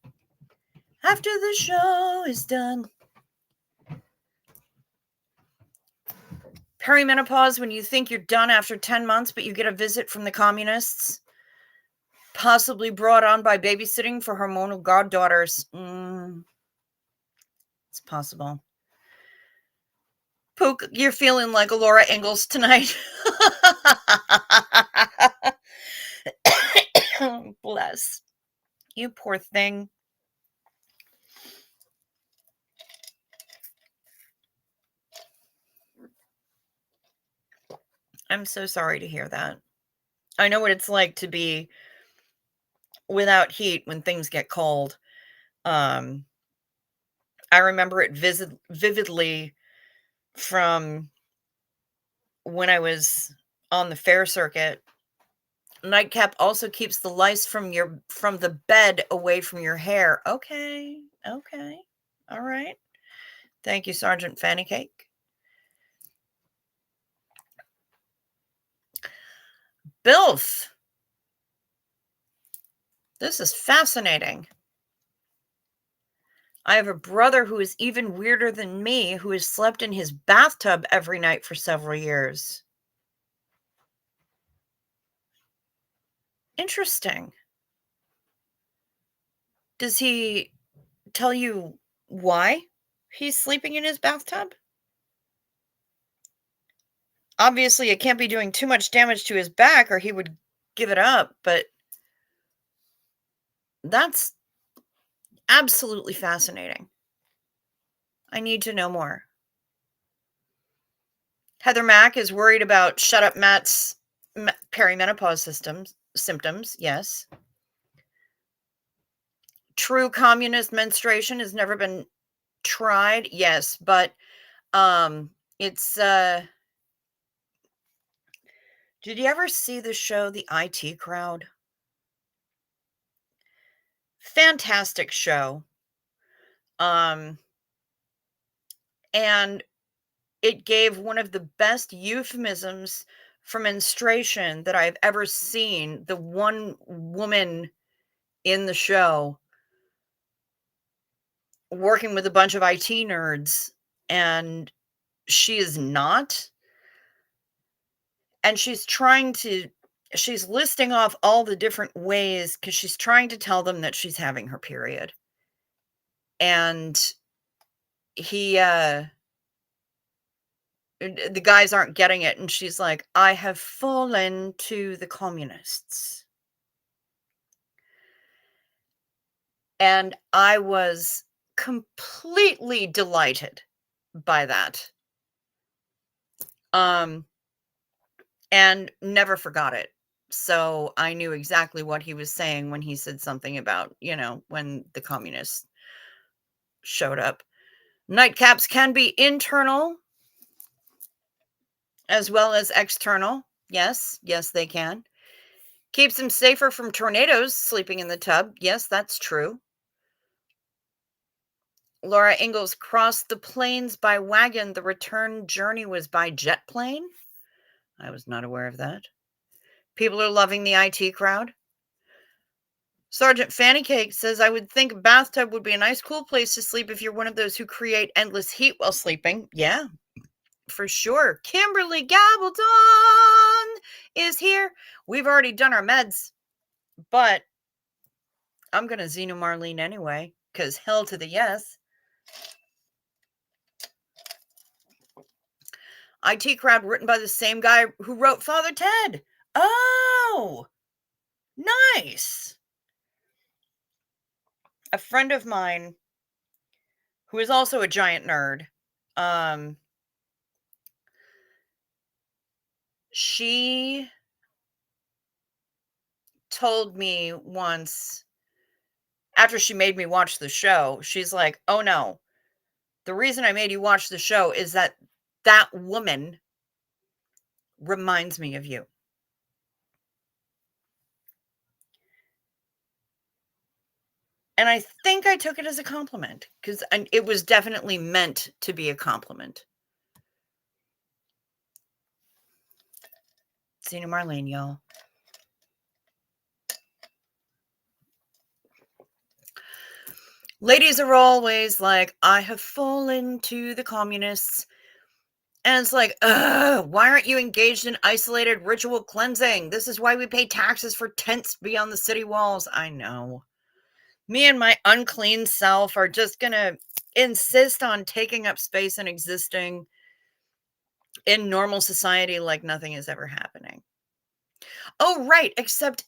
[SPEAKER 1] After the show is done. Perimenopause, when you think you're done after 10 months, but you get a visit from the communists, possibly brought on by babysitting for hormonal goddaughters. It's possible. Pook, you're feeling like a Laura Ingalls tonight. Bless. You poor thing. I'm so sorry to hear that. I know what it's like to be without heat when things get cold. Um, I remember it vividly from when I was on the fair circuit. Nightcap also keeps the lice from the bed away from your hair. Okay. Okay. All right. Thank you, Sergeant Fanny Cake. Bilf. This is fascinating. I have a brother who is even weirder than me, who has slept in his bathtub every night for several years. Interesting. Does he tell you why he's sleeping in his bathtub? Obviously, it can't be doing too much damage to his back or he would give it up, but that's absolutely fascinating. I need to know more. Heather Mack is worried about Shut Up Matt's perimenopause symptoms. Yes. True communist menstruation has never been tried. Yes, but it's did you ever see the show The IT Crowd? Fantastic show. Um and it gave one of the best euphemisms for menstruation that I've ever seen. The one woman in the show working with a bunch of IT nerds, and she is not. And she's listing off all the different ways because she's trying to tell them that she's having her period. And he, the guys aren't getting it. And she's like, I have fallen to the communists. And I was completely delighted by that. Um, and never forgot it. So I knew exactly what he was saying when he said something about, when the communists showed up. Nightcaps can be internal as well as external. Yes, yes, they can. Keeps them safer from tornadoes sleeping in the tub. Yes, that's true. Laura Ingalls crossed the plains by wagon. The return journey was by jet plane. I was not aware of that. People are loving the IT crowd. Sergeant Fanny Cake says, I would think a bathtub would be a nice, cool place to sleep if you're one of those who create endless heat while sleeping. Yeah, for sure. Kimberly Gabaldon is here. We've already done our meds, but I'm going to Xeno Marlene anyway, because hell to the yes. IT Crowd written by the same guy who wrote Father Ted. Oh, nice. A friend of mine who is also a giant nerd, she told me once after she made me watch the show, she's like, "Oh no. The reason I made you watch the show is that woman reminds me of you." And I think I took it as a compliment because it was definitely meant to be a compliment. Xena Marlene, y'all. Ladies are always like, I have fallen to the communists. And it's like, why aren't you engaged in isolated ritual cleansing? This is why we pay taxes for tents beyond the city walls. I know. Me and my unclean self are just going to insist on taking up space and existing in normal society like nothing is ever happening. Oh, right. Except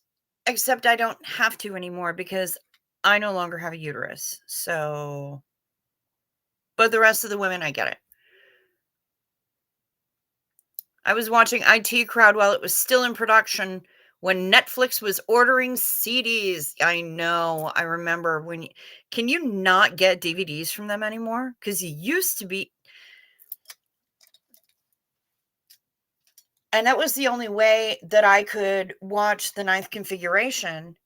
[SPEAKER 1] I don't have to anymore because I no longer have a uterus. So, but the rest of the women, I get it. I was watching IT Crowd while it was still in production when Netflix was ordering CDs. I know. I remember can you not get DVDs from them anymore? Because you used to be. And that was the only way that I could watch The Ninth Configuration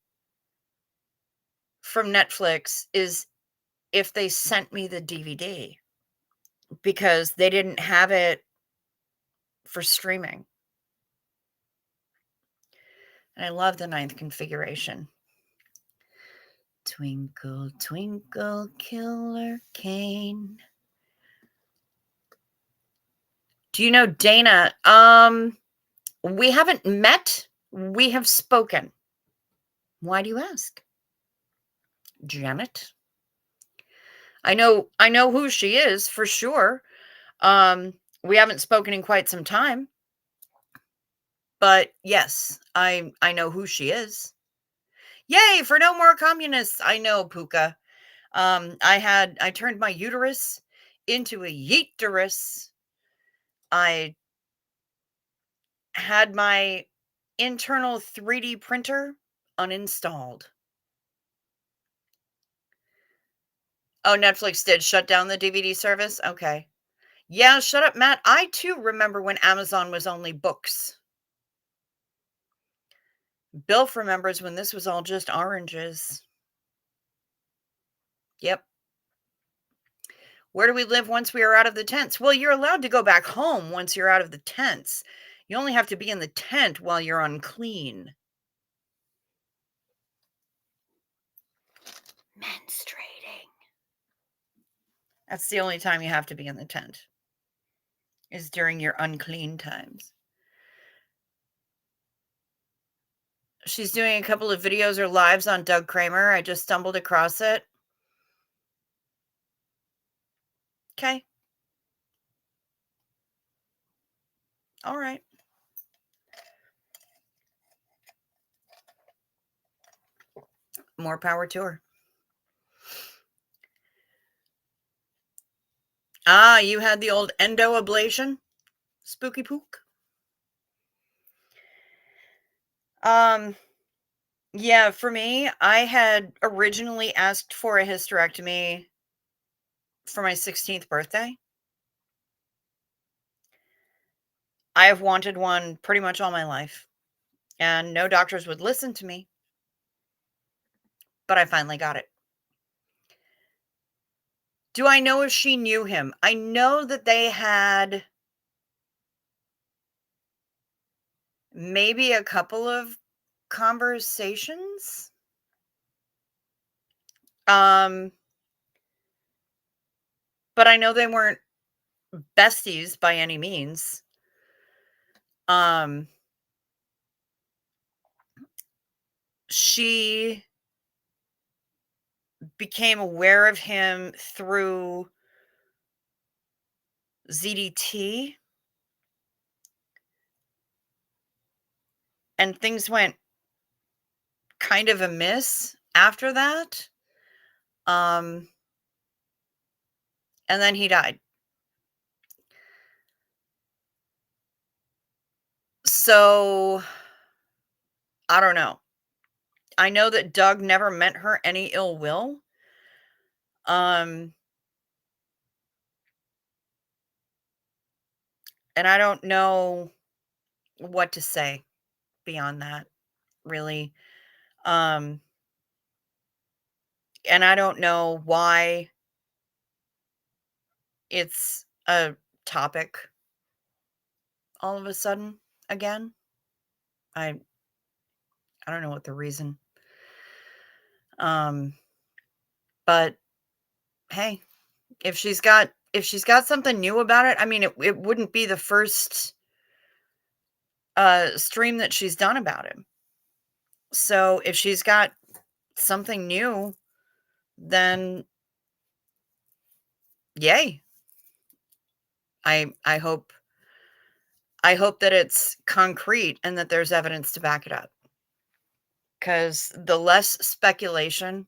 [SPEAKER 1] from Netflix is if they sent me the DVD because they didn't have it for streaming. And I love The Ninth Configuration. Twinkle, twinkle, killer Kane. Do you know Dana? We haven't met. We have spoken. Why do you ask? Janet? I know who she is for sure. Um, we haven't spoken in quite some time, but yes, I know who she is. Yay for no more communists. I know, Puka. I turned my uterus into a yeeterus. I had my internal 3D printer uninstalled. Oh, Netflix did shut down the DVD service? Okay. Yeah, shut up, Matt. I too remember when Amazon was only books. Bilf remembers when this was all just oranges. Yep. Where do we live once we are out of the tents? Well, you're allowed to go back home once you're out of the tents. You only have to be in the tent while you're unclean. Menstruating. That's the only time you have to be in the tent, is during your unclean times. She's doing a couple of videos or lives on Doug Kramer. I just stumbled across it. Okay. All right. More power to her. Ah, you had the old endo ablation? Spooky pook. Yeah, for me, I had originally asked for a hysterectomy for my 16th birthday. I have wanted one pretty much all my life, and no doctors would listen to me, but I finally got it. Do I know if she knew him? I know that they had maybe a couple of conversations. But I know they weren't besties by any means. She became aware of him through ZDT, and things went kind of amiss after that. And then he died. So I don't know. I know that Doug never meant her any ill will. And I don't know what to say beyond that, really. And I don't know why it's a topic all of a sudden again. I don't know what the reason. But hey, if she's got something new about it, I mean, it wouldn't be the first stream that she's done about him. So if she's got something new, then yay. I hope that it's concrete and that there's evidence to back it up. Because the less speculation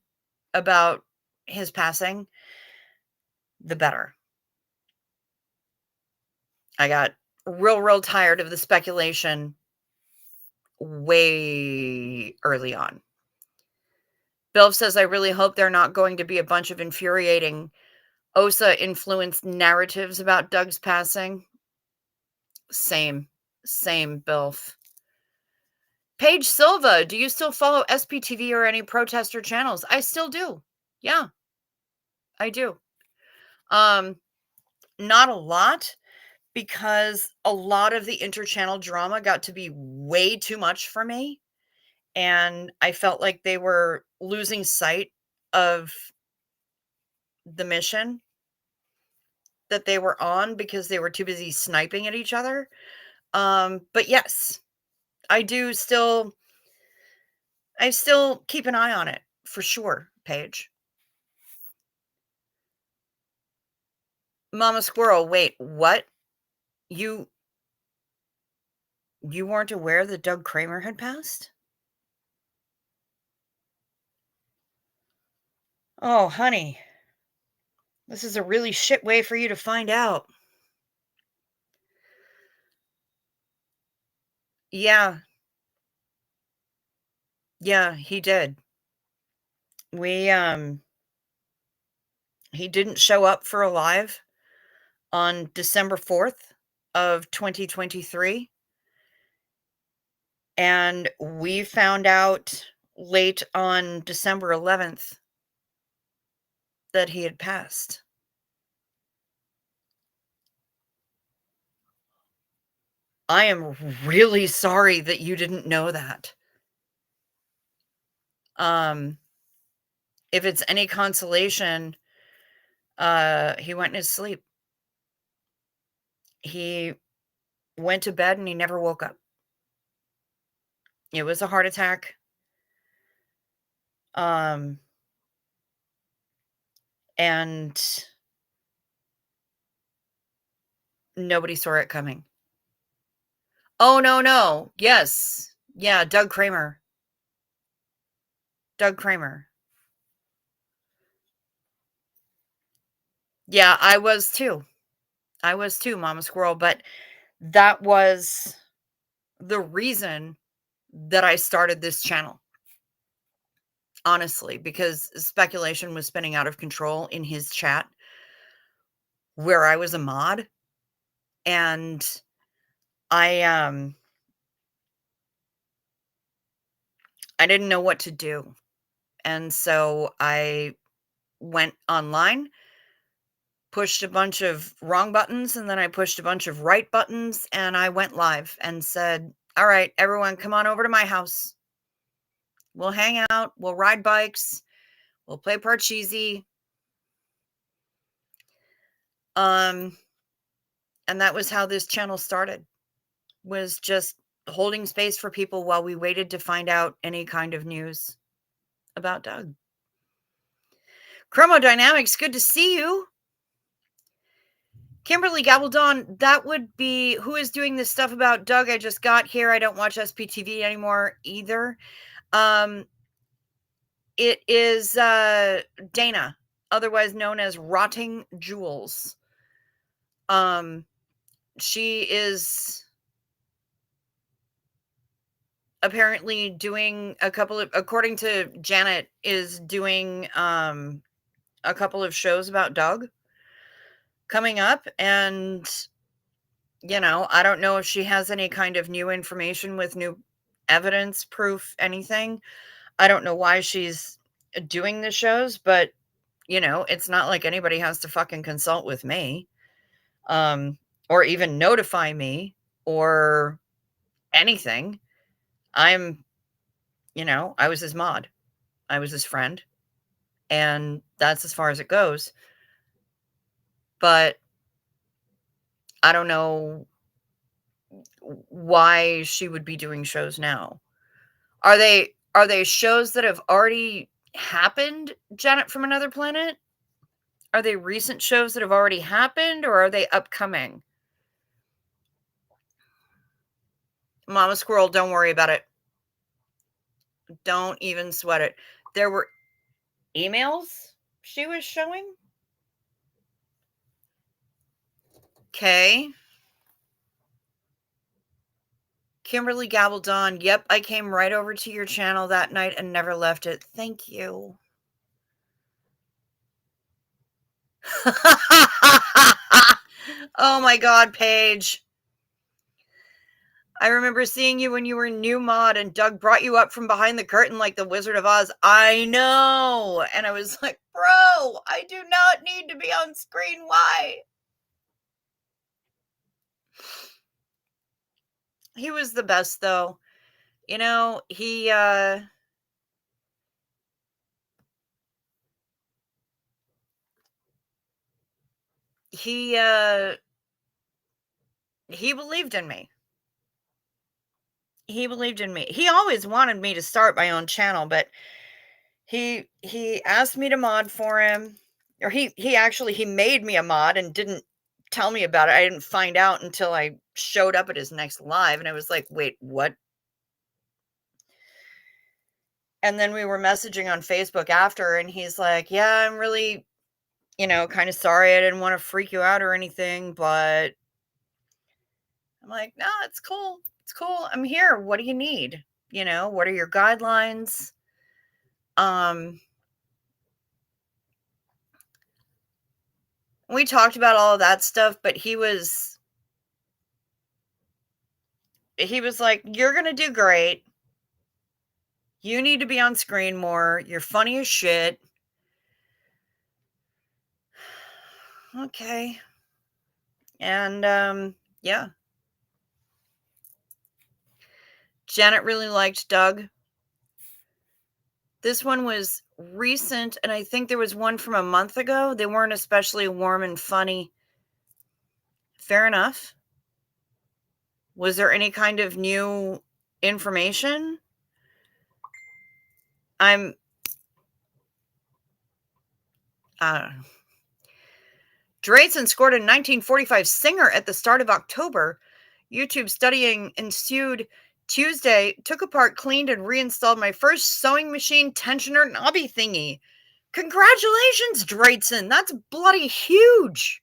[SPEAKER 1] about his passing, the better. I got real tired of the speculation way early on. Bilf says, I really hope they're not going to be a bunch of infuriating OSA-influenced narratives about Doug's passing. Same, Bilf. Paige Silva, do you still follow SPTV or any protester channels? I still do. Yeah, I do. Not a lot, because a lot of the interchannel drama got to be way too much for me. And I felt like they were losing sight of the mission that they were on because they were too busy sniping at each other. But yes, I do still I still keep an eye on it for sure, Paige. Mama Squirrel, wait, what? You you weren't aware that Doug Kramer had passed? Oh, honey, this is a really shit way for you to find out. Yeah, yeah, he did. We he didn't show up for a live on December 4th of 2023, and we found out late on December 11th that he had passed. I am really sorry that you didn't know that. Um, if it's any consolation, he went in his sleep. He went to bed and he never woke up. It was a heart attack. Um, and nobody saw it coming. Oh, no, no. Yes. Yeah, Doug Kramer. Doug Kramer. Yeah, I was too. I was too, Mama Squirrel, but that was the reason that I started this channel. Honestly, because speculation was spinning out of control in his chat where I was a mod, and I I didn't know what to do. And so I went online, pushed a bunch of wrong buttons, and then I pushed a bunch of right buttons, and I went live and said, "All right, everyone, come on over to my house. We'll hang out, we'll ride bikes, we'll play Parcheesi." Um, and that was how this channel started, was just holding space for people while we waited to find out any kind of news about Doug. Chromodynamics, good to see you. Kimberly Gabaldon, that would be who is doing this stuff about Doug. I just got here. I don't watch SPTV anymore either. It is Dana, otherwise known as Rotting Jewels. She is apparently doing a couple of, according to Janet, is doing a couple of shows about Doug coming up. And I don't know if she has any kind of new information with new evidence, proof, anything. I don't know why she's doing the shows, but it's not like anybody has to fucking consult with me, or even notify me or anything. I'm, I was his mod. I was his friend, and that's as far as it goes. But I don't know why she would be doing shows now. Are they shows that have already happened, Janet from Another Planet? Are they recent shows that have already happened, or are they upcoming? Mama Squirrel, don't worry about it. Don't even sweat it. There were emails she was showing. Okay. Kimberly Gabaldon, yep, I came right over to your channel that night and never left it. Thank you. Oh my God, Paige. I remember seeing you when you were new mod and Doug brought you up from behind the curtain like the Wizard of Oz. I know. And I was like, bro, I do not need to be on screen. Why? He was the best though. He he believed in me. He believed in me. He always wanted me to start my own channel, but he asked me to mod for him, or he made me a mod and didn't tell me about it. I didn't find out until I showed up at his next live, and I was like, "Wait, what?" And then we were messaging on Facebook after, and he's like, "Yeah, I'm really, kind of sorry. I didn't want to freak you out or anything, but." I'm like, "No, it's cool. It's cool. I'm here. What do you need? What are your guidelines?" Um, we talked about all of that stuff, but he was like, "You're going to do great. You need to be on screen more. You're funny as shit." Okay. And yeah, Janet really liked Doug. This one was recent, and I think there was one from a month ago. They weren't especially warm and funny. Fair enough. Was there any kind of new information? I'm uh Drayson scored a 1945 singer at the start of October. YouTube studying ensued Tuesday. Took apart, cleaned, and reinstalled my first sewing machine tensioner knobby thingy. Congratulations, Drayson. That's bloody huge.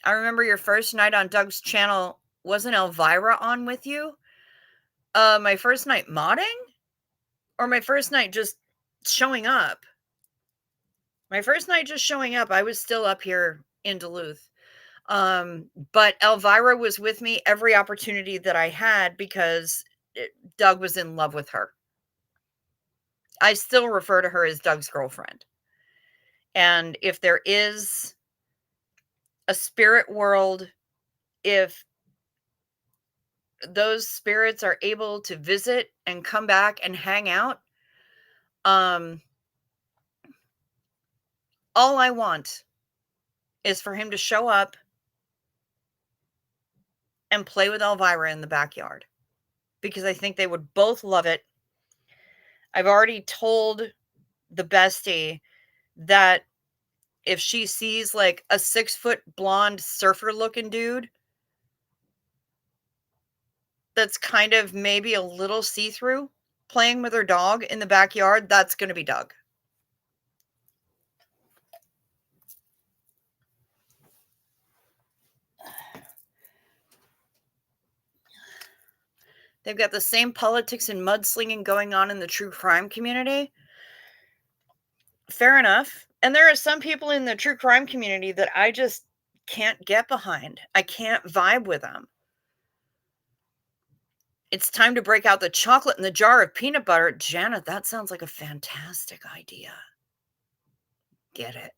[SPEAKER 1] I remember your first night on Doug's channel. Wasn't Elvira on with you? My first night modding? Or my first night just showing up? My first night just showing up, I was still up here in Duluth. But Elvira was with me every opportunity that I had because Doug was in love with her. I still refer to her as Doug's girlfriend. And if there is a spirit world, if those spirits are able to visit and come back and hang out, all I want is for him to show up and play with Elvira in the backyard, because I think they would both love it. I've already told the bestie that if she sees like a 6-foot blonde surfer looking dude that's kind of maybe a little see-through playing with her dog in the backyard, that's going to be Doug. They've got the same politics and mudslinging going on in the true crime community. Fair enough. And there are some people in the true crime community that I just can't get behind. I can't vibe with them. It's time to break out the chocolate in the jar of peanut butter. Janet, that sounds like a fantastic idea. Get it.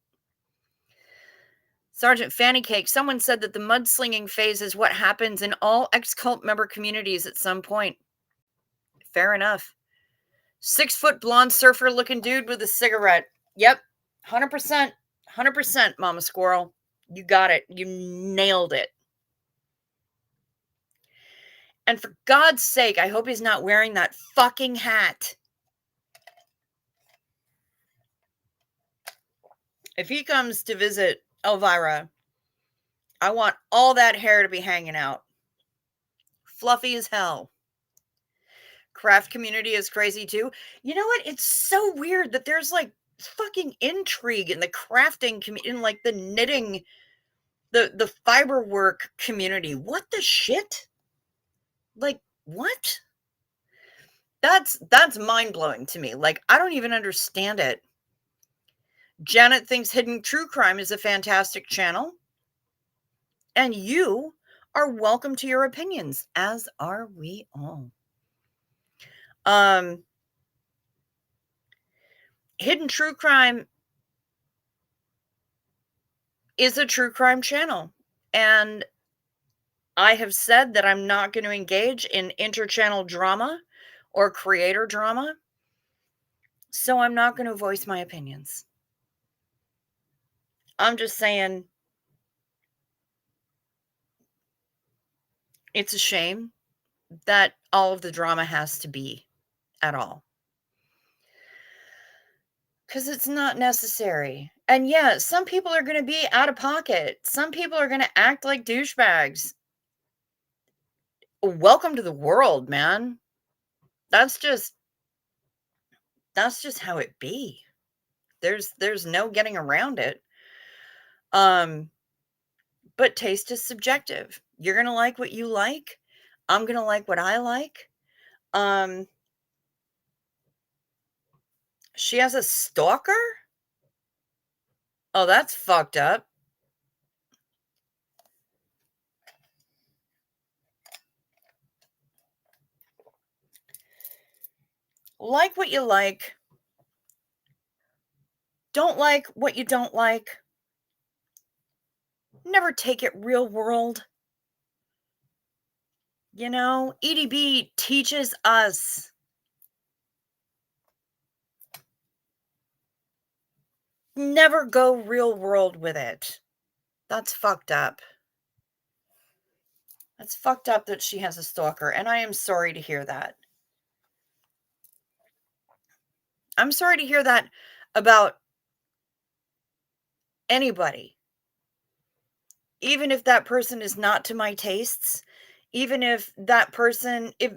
[SPEAKER 1] Sergeant Fanny Cake, someone said that the mudslinging phase is what happens in all ex-cult member communities at some point. Fair enough. 6-foot blonde surfer looking dude with a cigarette. Yep. 100%. 100%, Mama Squirrel. You got it. You nailed it. And for God's sake, I hope he's not wearing that fucking hat. If he comes to visit Elvira, I want all that hair to be hanging out. Fluffy as hell. Craft community is crazy too. You know what? It's so weird that there's like fucking intrigue in the crafting community, in like the knitting, the fiber work community. What the shit? Like, what? That's mind-blowing to me. Like, I don't even understand it. Janet thinks Hidden True Crime is a fantastic channel. And you are welcome to your opinions, as are we all. Hidden True Crime is a true crime channel. And I have said that I'm not going to engage in interchannel drama or creator drama. So I'm not going to voice my opinions. I'm just saying it's a shame that all of the drama has to be at all, because it's not necessary. And yeah, some people are going to be out of pocket. Some people are going to act like douchebags. Welcome to the world, man. That's just that's just how it be. There's no getting around it. Um, but taste is subjective. You're gonna like what you like. I'm gonna like what I like. Um, she has a stalker? Oh, that's fucked up. Like what you like. Don't like what you don't like. Never take it real world. You know, EDB teaches us never go real world with it. That's fucked up. That's fucked up that she has a stalker, and I am sorry to hear that. I'm sorry to hear that about anybody, even if that person is not to my tastes, even if that person, if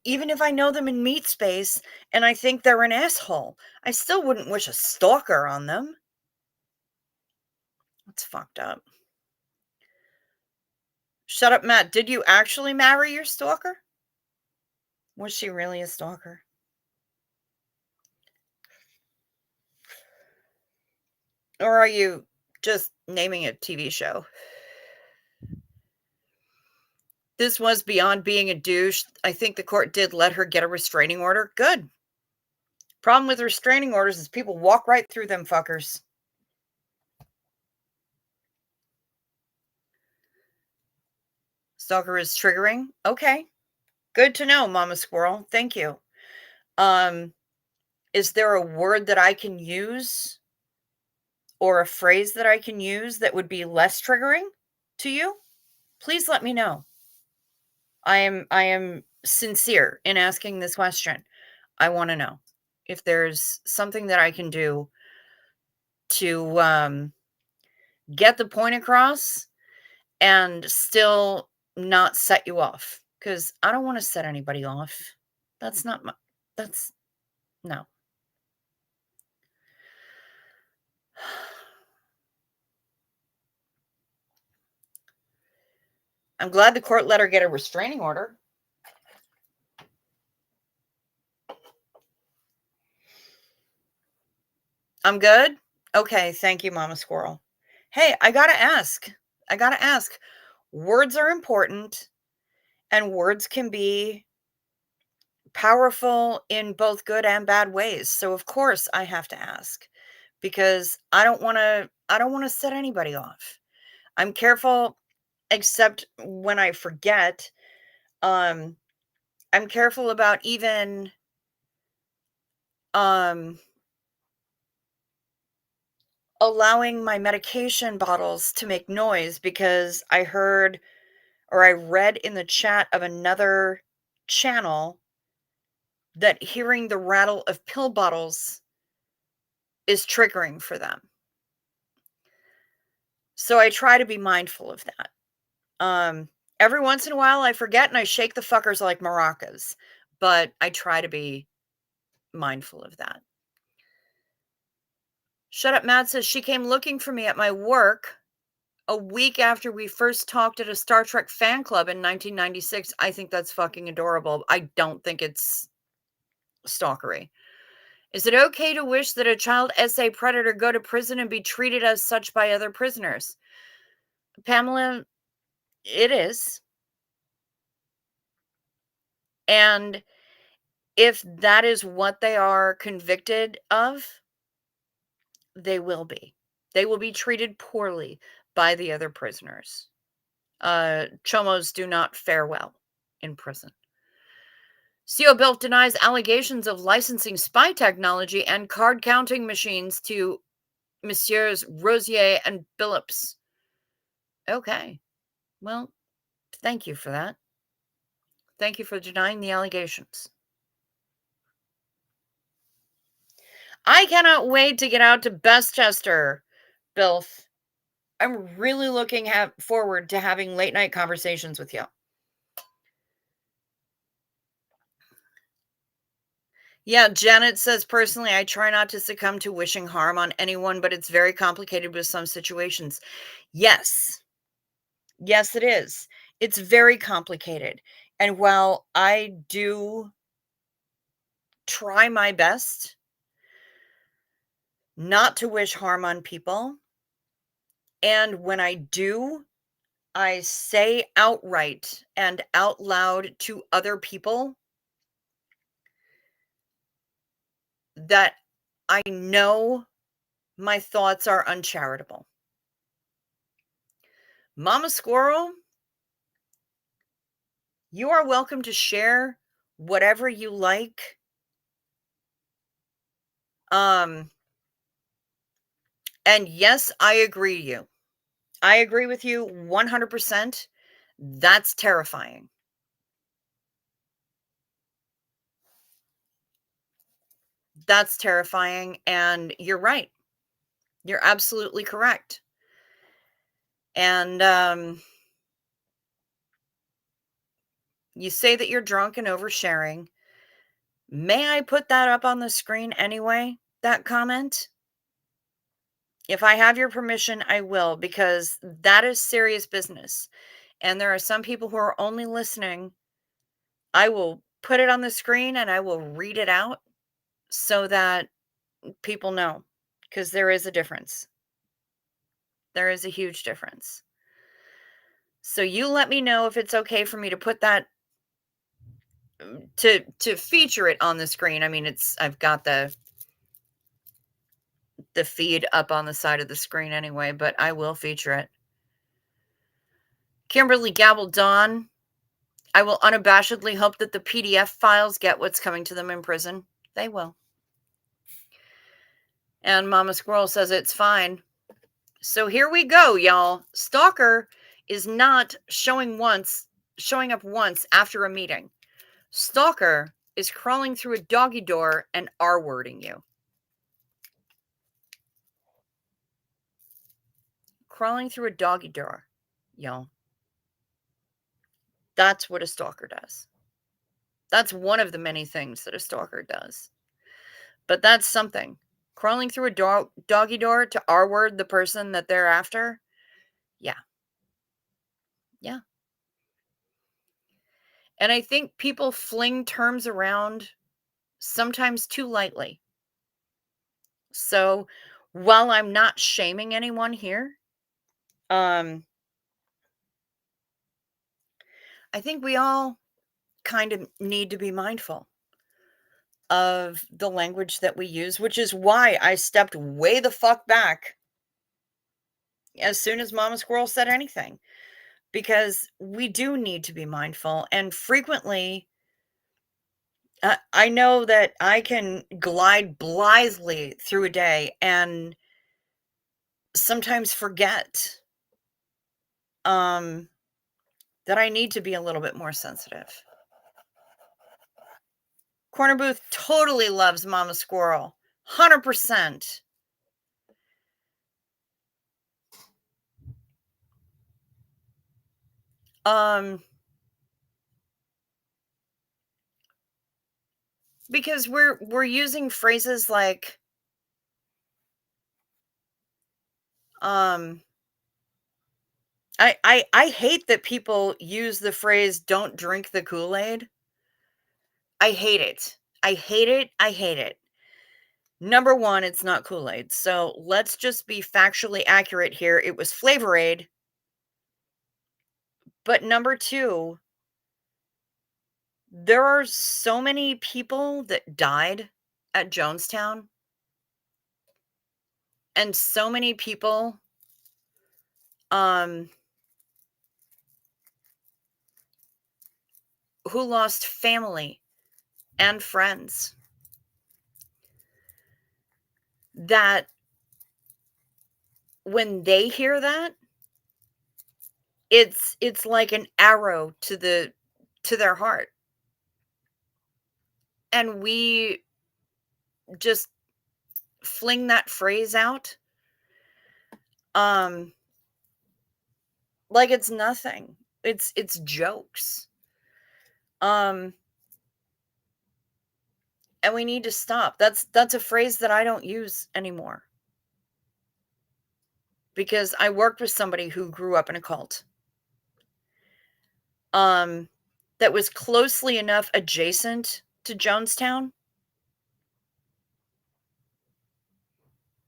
[SPEAKER 1] even if I know them in meat space and I think they're an asshole, I still wouldn't wish a stalker on them. That's fucked up. Shut up, Matt. Did you actually marry your stalker? Was she really a stalker? Or are you just naming a TV show? This was beyond being a douche. I think the court did let her get a restraining order. Good. Problem with restraining orders is people walk right through them fuckers. Stalker is triggering. Okay. Good to know, Mama Squirrel. Thank you. Um, is there a word that I can use or a phrase that I can use that would be less triggering to you? Please let me know. I am sincere in asking this question. I want to know if there's something that I can do to get the point across and still not set you off, because I don't want to set anybody off. That's not my, that's no. I'm glad the court let her get a restraining order. I'm good. Okay, thank you, Mama Squirrel. Hey, I gotta ask. I gotta ask. Words are important, and words can be powerful in both good and bad ways. So of course I have to ask, because I don't want to set anybody off. I'm careful, except when I forget. Um I'm careful about even um allowing my medication bottles to make noise, because I heard or I read in the chat of another channel that hearing the rattle of pill bottles is triggering for them. So I try to be mindful of that. Every once in a while I forget and I shake the fuckers like maracas, but I try to be mindful of that. Shut Up Matt says she came looking for me at my work a week after we first talked at a Star Trek fan club in 1996. I think that's fucking adorable. I don't think it's stalkery. Is it okay to wish that a child SA predator go to prison and be treated as such by other prisoners? Pamela, it is. And if that is what they are convicted of, they will be. They will be treated poorly by the other prisoners. Chomos do not fare well in prison. CO Bill denies allegations of licensing spy technology and card counting machines to Messieurs Rosier and Billups. Okay. Well, thank you for that. Thank you for denying the allegations. I cannot wait to get out to Bestchester, Bilf. I'm really looking forward to having late night conversations with you. Yeah, Janet says, personally, I try not to succumb to wishing harm on anyone, but it's very complicated with some situations. Yes. Yes, it is. It's very complicated. And while I do try my best not to wish harm on people, and when I do, I say outright and out loud to other people that I know my thoughts are uncharitable. Mama Squirrel, you are welcome to share whatever you like. Um, and yes, I agree you. I agree with you 100%. That's terrifying. That's terrifying. And you're right. You're absolutely correct. And you say that you're drunk and oversharing. May I put that up on the screen anyway? That comment? If I have your permission, I will, because that is serious business. And there are some people who are only listening. I will put it on the screen and I will read it out so that people know, because there is a difference. There is a huge difference. So you let me know if it's okay for me to put that to feature it on the screen. I mean, I've got the feed up on the side of the screen anyway, but I will feature it. Kimberly Gabaldon, I will unabashedly hope that the PDF files get what's coming to them in prison. They will. And Mama Squirrel says it's fine. So here we go, y'all. Stalker is not showing up once after a meeting. Stalker is crawling through a doggy door and R-wording you. Crawling through a doggy door, y'all. That's what a stalker does. That's one of the many things that a stalker does. But that's something. Crawling through a doggy door to R-word the person that they're after. Yeah. Yeah. And I think people fling terms around sometimes too lightly. So while I'm not shaming anyone here, I think we all kind of need to be mindful of the language that we use, which is why I stepped way the fuck back as soon as Mama Squirrel said anything, because we do need to be mindful. And frequently, I know that I can glide blithely through a day and sometimes forget that I need to be a little bit more sensitive. Corner Booth totally loves Mama Squirrel. 100%. Because we're using phrases like I hate that people use the phrase "don't drink the Kool-Aid." I hate it. I hate it. I hate it. Number one, it's not Kool-Aid. So let's just be factually accurate here. It was Flavor Aid. But number two, there are so many people that died at Jonestown, and so many people um who lost family and friends, that when they hear that, it's like an arrow to their heart, and we just fling that phrase out, um, like it's nothing. It's jokes. Um, and we need to stop. That's a phrase that I don't use anymore because I worked with somebody who grew up in a cult. Um, that was closely enough adjacent to Jonestown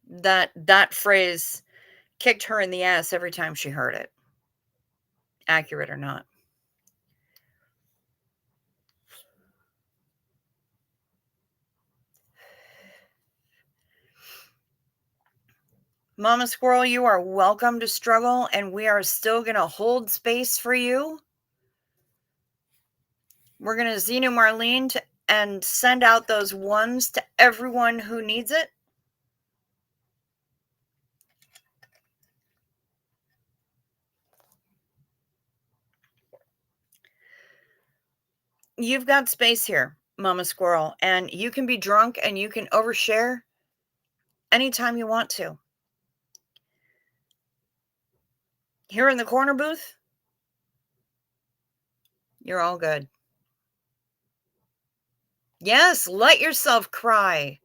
[SPEAKER 1] that that phrase kicked her in the ass every time she heard it, accurate or not. Mama Squirrel, you are welcome to struggle, and we are still going to hold space for you. We're going to Xenu Marlene and send out those ones to everyone who needs it. You've got space here, Mama Squirrel, and you can be drunk and you can overshare anytime you want to. Here in the corner booth, you're all good. Yes, let yourself cry.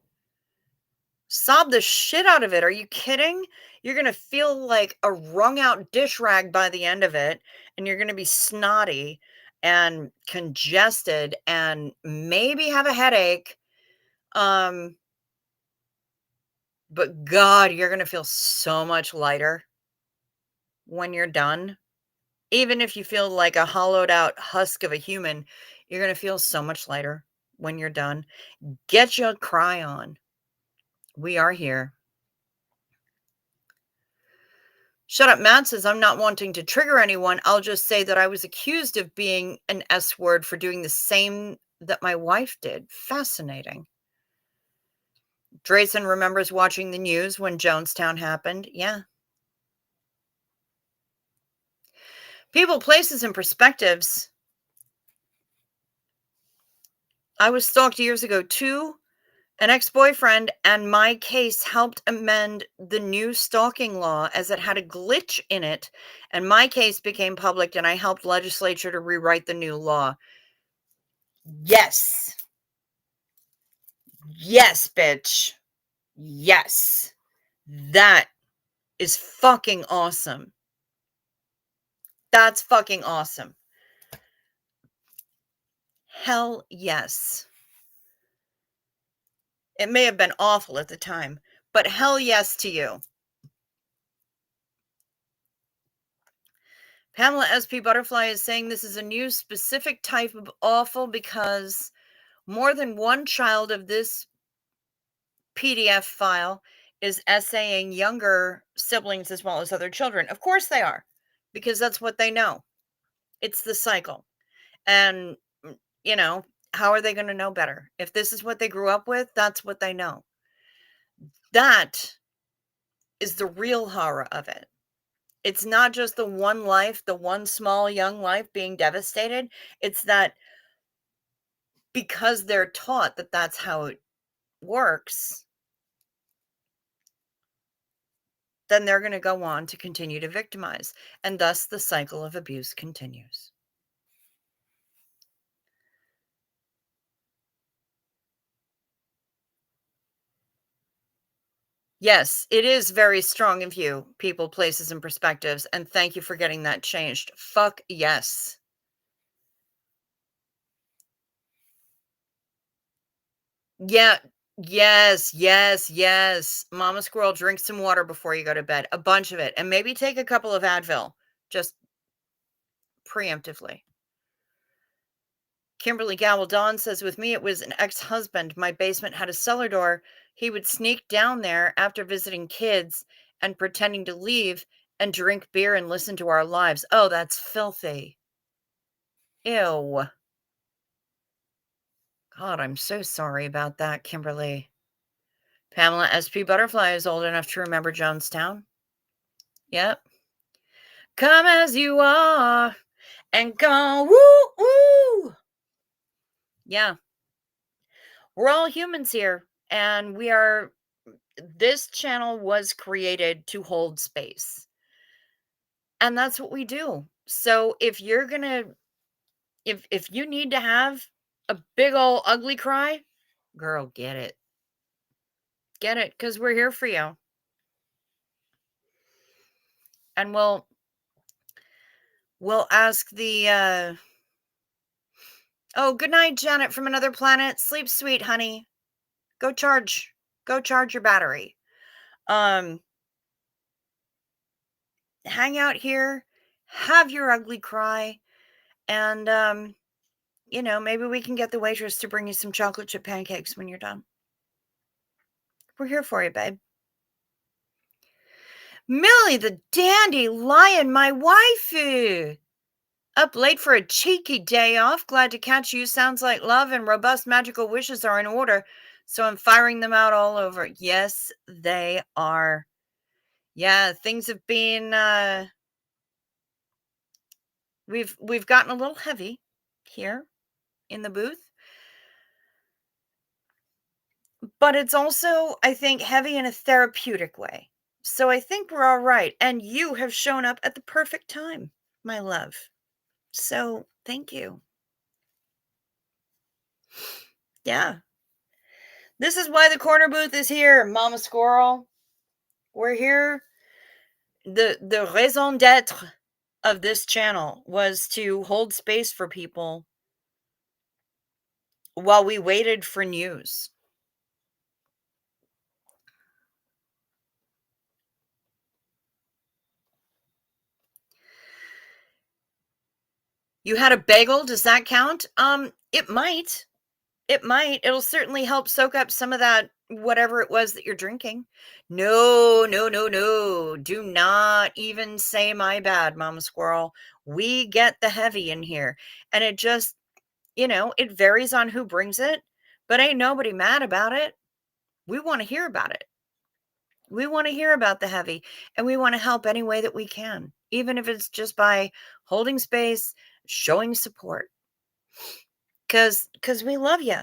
[SPEAKER 1] Sob the shit out of it. Are you kidding? You're going to feel like a wrung out dish rag by the end of it, and you're going to be snotty and congested and maybe have a headache. Um, but God, you're going to feel so much lighter when you're done. Even if you feel like a hollowed out husk of a human, you're going to feel so much lighter when you're done. Get your cry on. We are here. Shut Up Matt says, I'm not wanting to trigger anyone. I'll just say that I was accused of being an S word for doing the same that my wife did. Fascinating. Drayson remembers watching the news when Jonestown happened. Yeah. People, places, and perspectives. I was stalked years ago too. An ex-boyfriend and my case helped amend the new stalking law as it had a glitch in it, and my case became public and I helped legislature to rewrite the new law. Yes. Yes, bitch. Yes. That is fucking awesome. That's fucking awesome. Hell yes. It may have been awful at the time, but hell yes to you. Pamela SP Butterfly is saying this is a new specific type of awful because more than one child of this PDF file is essaying younger siblings as well as other children. Of course they are, because that's what they know. It's the cycle. And, you know, how are they going to know better? If this is what they grew up with, that's what they know. That is the real horror of it. It's not just the one life, the one small young life being devastated. It's that because they're taught that that's how it works, then they're going to go on to continue to victimize. And thus the cycle of abuse continues. Yes, it is very strong of you, people, places, and perspectives. And thank you for getting that changed. Fuck yes. Yeah. Yes, yes, yes. Mama Squirrel, drink some water before you go to bed. A bunch of it. And maybe take a couple of Advil. Just preemptively. Kimberly Gowell-Dawn says, with me, it was an ex-husband. My basement had a cellar door. He would sneak down there after visiting kids and pretending to leave and drink beer and listen to our lives. Oh, that's filthy. Ew. God, I'm so sorry about that, Kimberly. Pamela SP Butterfly is old enough to remember Jonestown. Yep. Come as you are and go woo woo. Yeah. We're all humans here, and this channel was created to hold space. And that's what we do. So if you're going to if you need to have a big old ugly cry, girl, get it. Get it, cuz we're here for you. And we'll ask the oh, good night, Janet from another planet. Sleep sweet, honey. Go charge. Go charge your battery. Um Hang out here, have your ugly cry, and maybe we can get the waitress to bring you some chocolate chip pancakes when you're done. We're here for you, babe. Millie the dandy lion, my waifu. Up late for a cheeky day off. Glad to catch you. Sounds like love and robust magical wishes are in order. So I'm firing them out all over. Yes, they are. Yeah, things have been we've gotten a little heavy here in the booth. But it's also, I think, heavy in a therapeutic way. So I think we're all right. And you have shown up at the perfect time, my love. So thank you. Yeah. This is why the corner booth is here, Mama Squirrel. We're here. The raison d'etre of this channel was to hold space for people while we waited for news. You had a bagel, does that count? It might. It might. It'll certainly help soak up some of that whatever it was that you're drinking. No, no, no, no. Do not even say my bad, Mama Squirrel. We get the heavy in here. And it just, it varies on who brings it, but ain't nobody mad about it. We want to hear about it. We want to hear about the heavy, and we want to help any way that we can, even if it's just by holding space, showing support. Cuz we love you.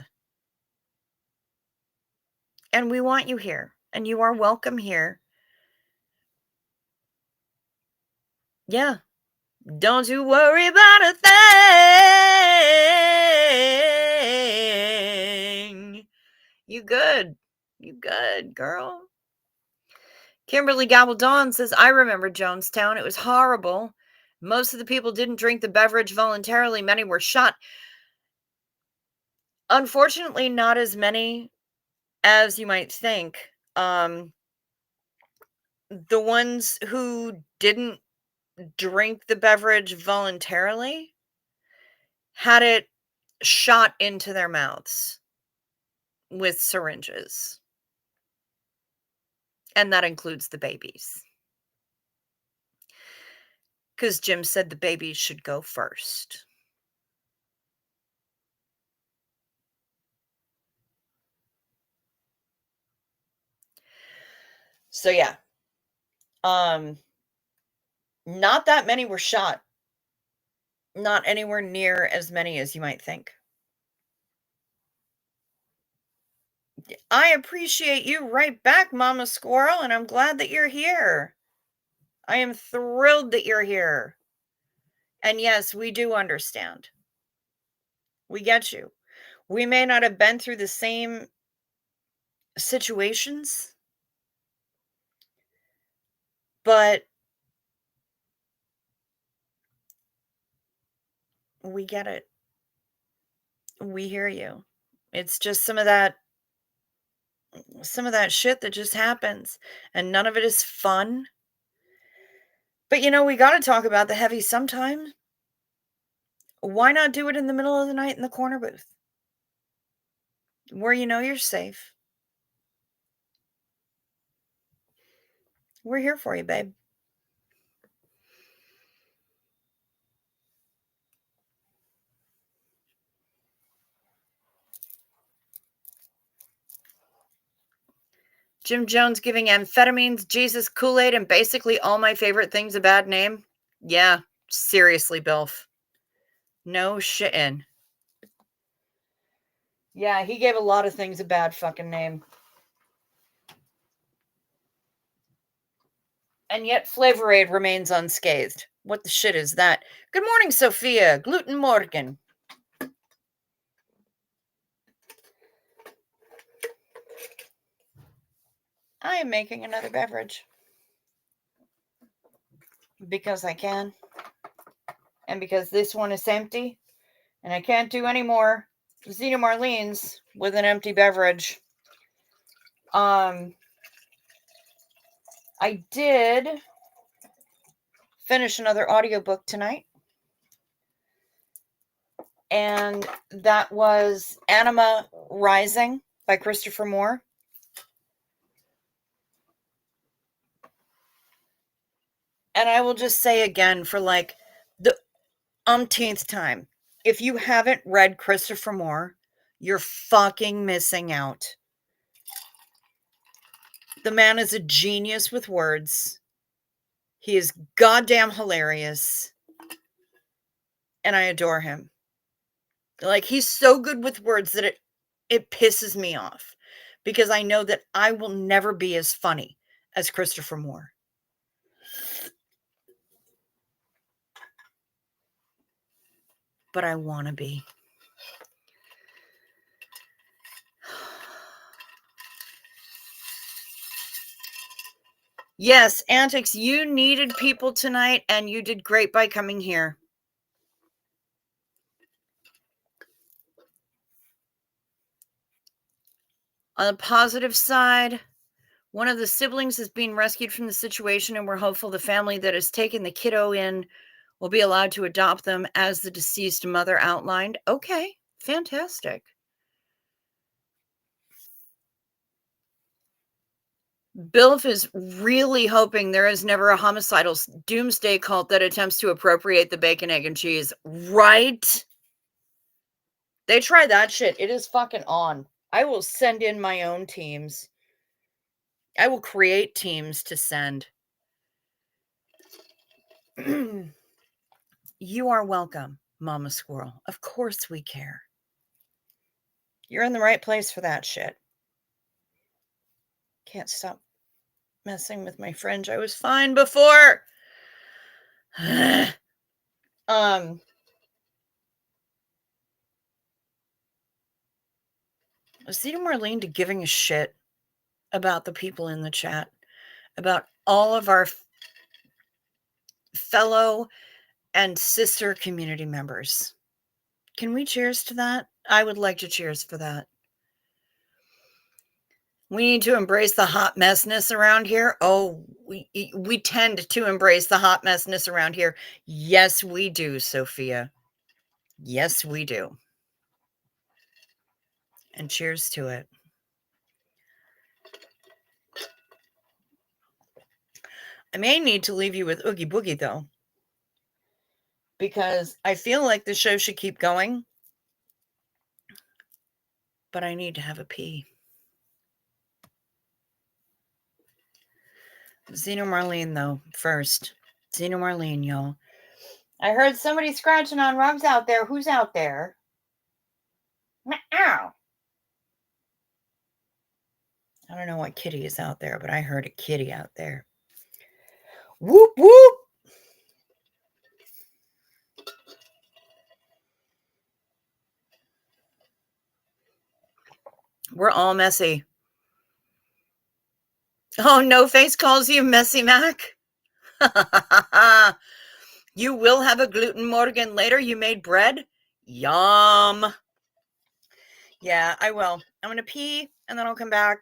[SPEAKER 1] And we want you here, and you are welcome here. Yeah. Don't you worry about a thing. You good. You good, girl. Kimberly Gabaldon says, I remember Jonestown. It was horrible. Most of the people didn't drink the beverage voluntarily. Many were shot. Unfortunately, not as many as you might think. The ones who didn't drink the beverage voluntarily had it shot into their mouths with syringes. And that includes the babies. Because Jim said the babies should go first. So yeah. Not that many were shot. Not anywhere near as many as you might think. I appreciate you right back, Mama Squirrel, and I'm glad that you're here. I am thrilled that you're here. And yes, we do understand. We get you. We may not have been through the same situations, but we get it. We hear you. It's just some of that shit that just happens, and none of it is fun. But we got to talk about the heavy sometimes. Why not do it in the middle of the night in the corner booth where you're safe? We're here for you, babe. Jim Jones giving amphetamines, Jesus, Kool-Aid, and basically all my favorite things a bad name? Yeah, seriously, Bilf. No shittin'. Yeah, he gave a lot of things a bad fucking name. And yet Flavor Aid remains unscathed. What the shit is that? Good morning, Sophia. Gluten Morgan. I am making another beverage. Because I can. And because this one is empty. And I can't do any more Zena Marlene's with an empty beverage. I did finish another audiobook tonight. And that was Anima Rising by Christopher Moore. And I will just say again for like the umpteenth time, if you haven't read Christopher Moore, you're fucking missing out. The man is a genius with words. He is goddamn hilarious. And I adore him. Like, he's so good with words that it pisses me off. Because I know that I will never be as funny as Christopher Moore. But I want to be. Yes, Antics, you needed people tonight, and you did great by coming here. On the positive side, one of the siblings is being rescued from the situation, and we're hopeful the family that has taken the kiddo in will be allowed to adopt them as the deceased mother outlined. Okay, fantastic. Bilf is really hoping there is never a homicidal doomsday cult that attempts to appropriate the bacon, egg, and cheese. Right? They try that shit. It is fucking on. I will send in my own teams. I will create teams to send. You are welcome, Mama Squirrel. Of course we care. You're in the right place for that shit. Can't stop messing with my fringe. I was fine before. Zeta Marlene to giving a shit about the people in the chat, about all of our fellow and sister community members. Can we cheers to that? I would like to cheers for that. We need to embrace the hot messness around here. Oh, we tend to embrace the hot messness around here. Yes, we do, Sophia. Yes, we do. And cheers to it. I may need to leave you with Oogie Boogie, though, because I feel like the show should keep going, but I need to have a pee. Zeno Marlene, though, first. Zeno Marlene, y'all. I heard somebody scratching on rugs out there. Who's out there? Ow. I don't know what kitty is out there, but I heard a kitty out there. Whoop, whoop. We're all messy. Oh, No Face calls you Messy Mac? You will have a gluten Morgan later. You made bread? Yum. Yeah, I will. I'm going to pee, and then I'll come back.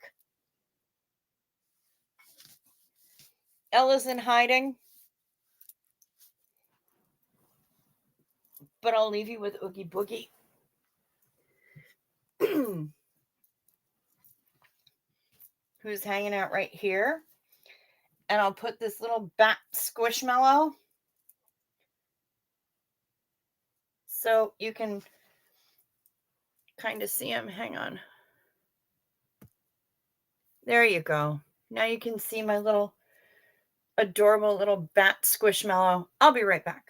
[SPEAKER 1] Ella's in hiding. But I'll leave you with Oogie Boogie. Who's hanging out right here. And I'll put this little bat squishmallow so you can kind of see him. Hang on. There you go. Now you can see my little adorable little bat squishmallow. I'll be right back.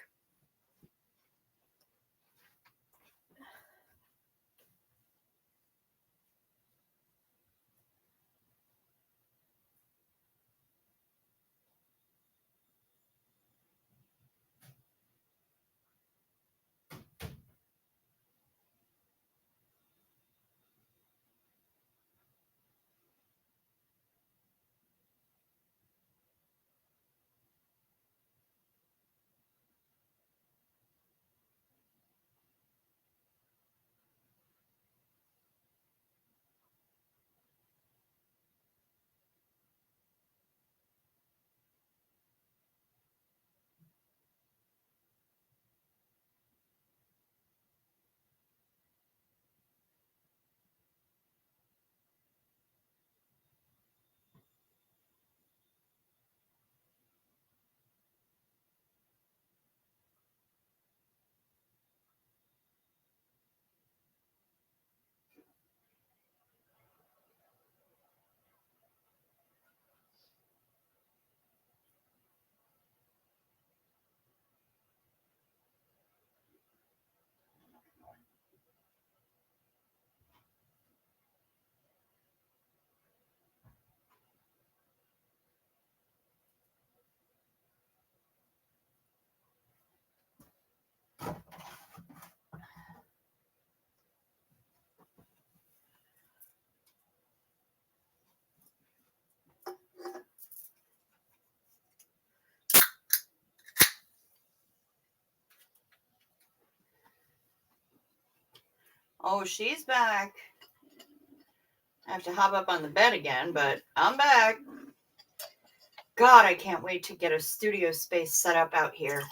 [SPEAKER 1] Oh, she's back. I have to hop up on the bed again, but I'm back. God, I can't wait to get a studio space set up out here.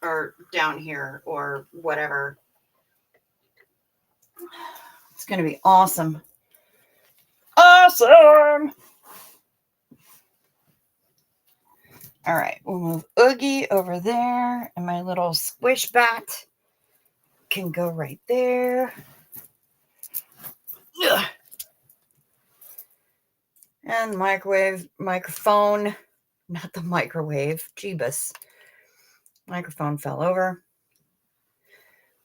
[SPEAKER 1] Or down here, or whatever. It's going to be awesome. Awesome! All right, we'll move Oogie over there, and my little squish bat can go right there. Ugh. And microphone, not the microwave, Jeebus. Microphone fell over.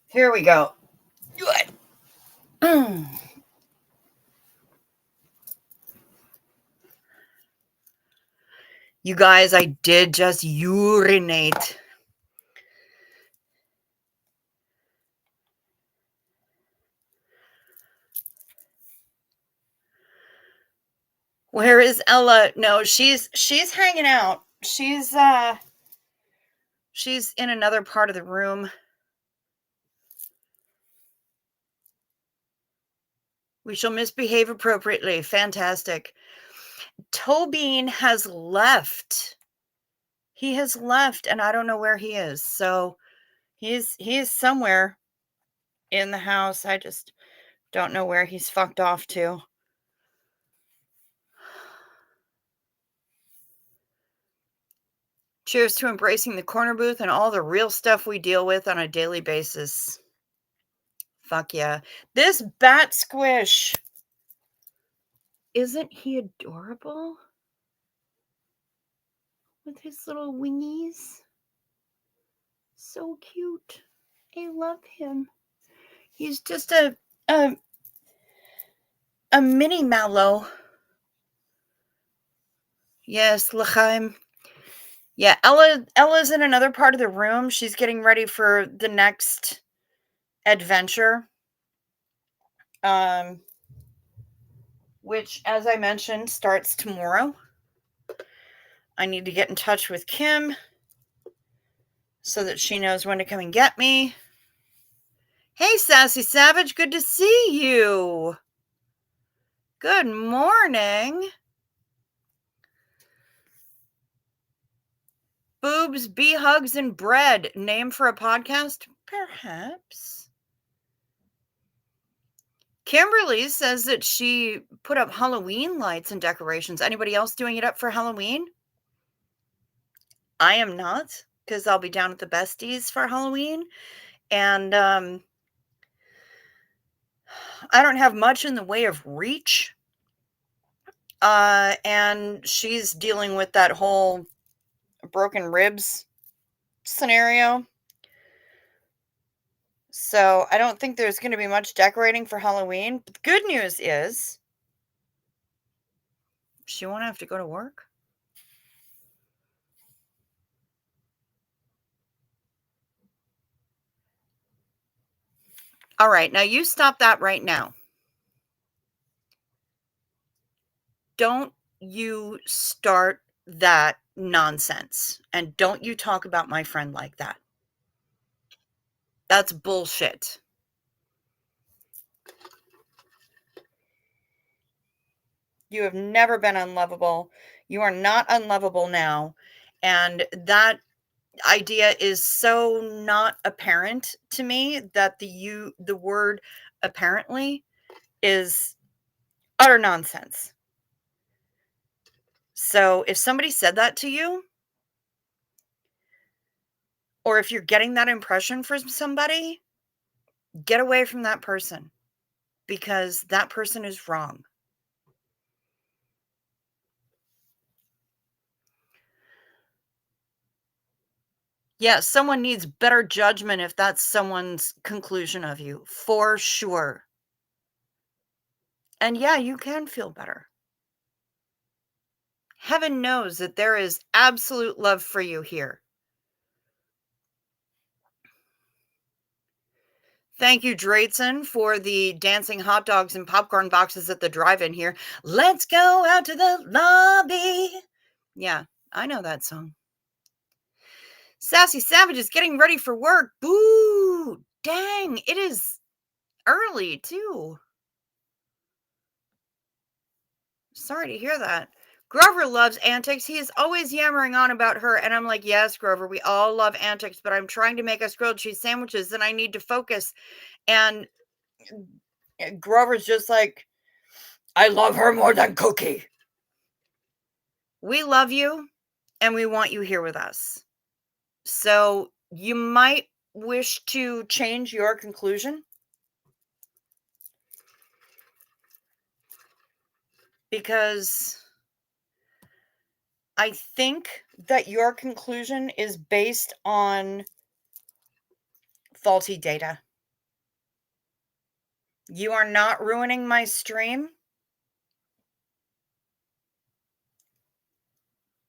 [SPEAKER 1] Here we go. Good. You guys, I did just urinate. Where is Ella? No, she's hanging out. She's in another part of the room. We shall misbehave appropriately. Fantastic. Tobin has left. He has left, and I don't know where he is. So he's somewhere in the house. I just don't know where he's fucked off to. Cheers to embracing the corner booth and all the real stuff we deal with on a daily basis. Fuck yeah. This bat squish. Isn't he adorable? With his little wingies. So cute. I love him. He's just a mini mallow. Yes, L'chaim. Yeah, Ella's in another part of the room. She's getting ready for the next adventure. Which, as I mentioned, starts tomorrow. I need to get in touch with Kim so that she knows when to come and get me. Hey, Sassy Savage, good to see you. Good morning. Boobs, bee hugs, and bread. Name for a podcast? Perhaps. Kimberly says that she put up Halloween lights and decorations. Anybody else doing it up for Halloween? I am not, because I'll be down at the Besties for Halloween. And I don't have much in the way of reach. And she's dealing with that whole broken ribs scenario. So I don't think there's going to be much decorating for Halloween. But the good news is she won't have to go to work. All right, now you stop that right now. Don't you start that nonsense. And don't you talk about my friend like that. That's bullshit. You have never been unlovable. You are not unlovable now. And that idea is so not apparent to me that the word apparently is utter nonsense. So if somebody said that to you, or if you're getting that impression from somebody, get away from that person because that person is wrong. Yeah, someone needs better judgment if that's someone's conclusion of you, for sure. And yeah, you can feel better. Heaven knows that there is absolute love for you here. Thank you, Drayton, for the dancing hot dogs and popcorn boxes at the drive-in here. Let's go out to the lobby. Yeah, I know that song. Sassy Savage is getting ready for work. Boo! Dang, it is early, too. Sorry to hear that. Grover loves antics. He is always yammering on about her. And I'm like, yes, Grover, we all love antics, but I'm trying to make us grilled cheese sandwiches and I need to focus. And Grover's just like, I love her more than Cookie. We love you and we want you here with us. So you might wish to change your conclusion because I think that your conclusion is based on faulty data. You are not ruining my stream.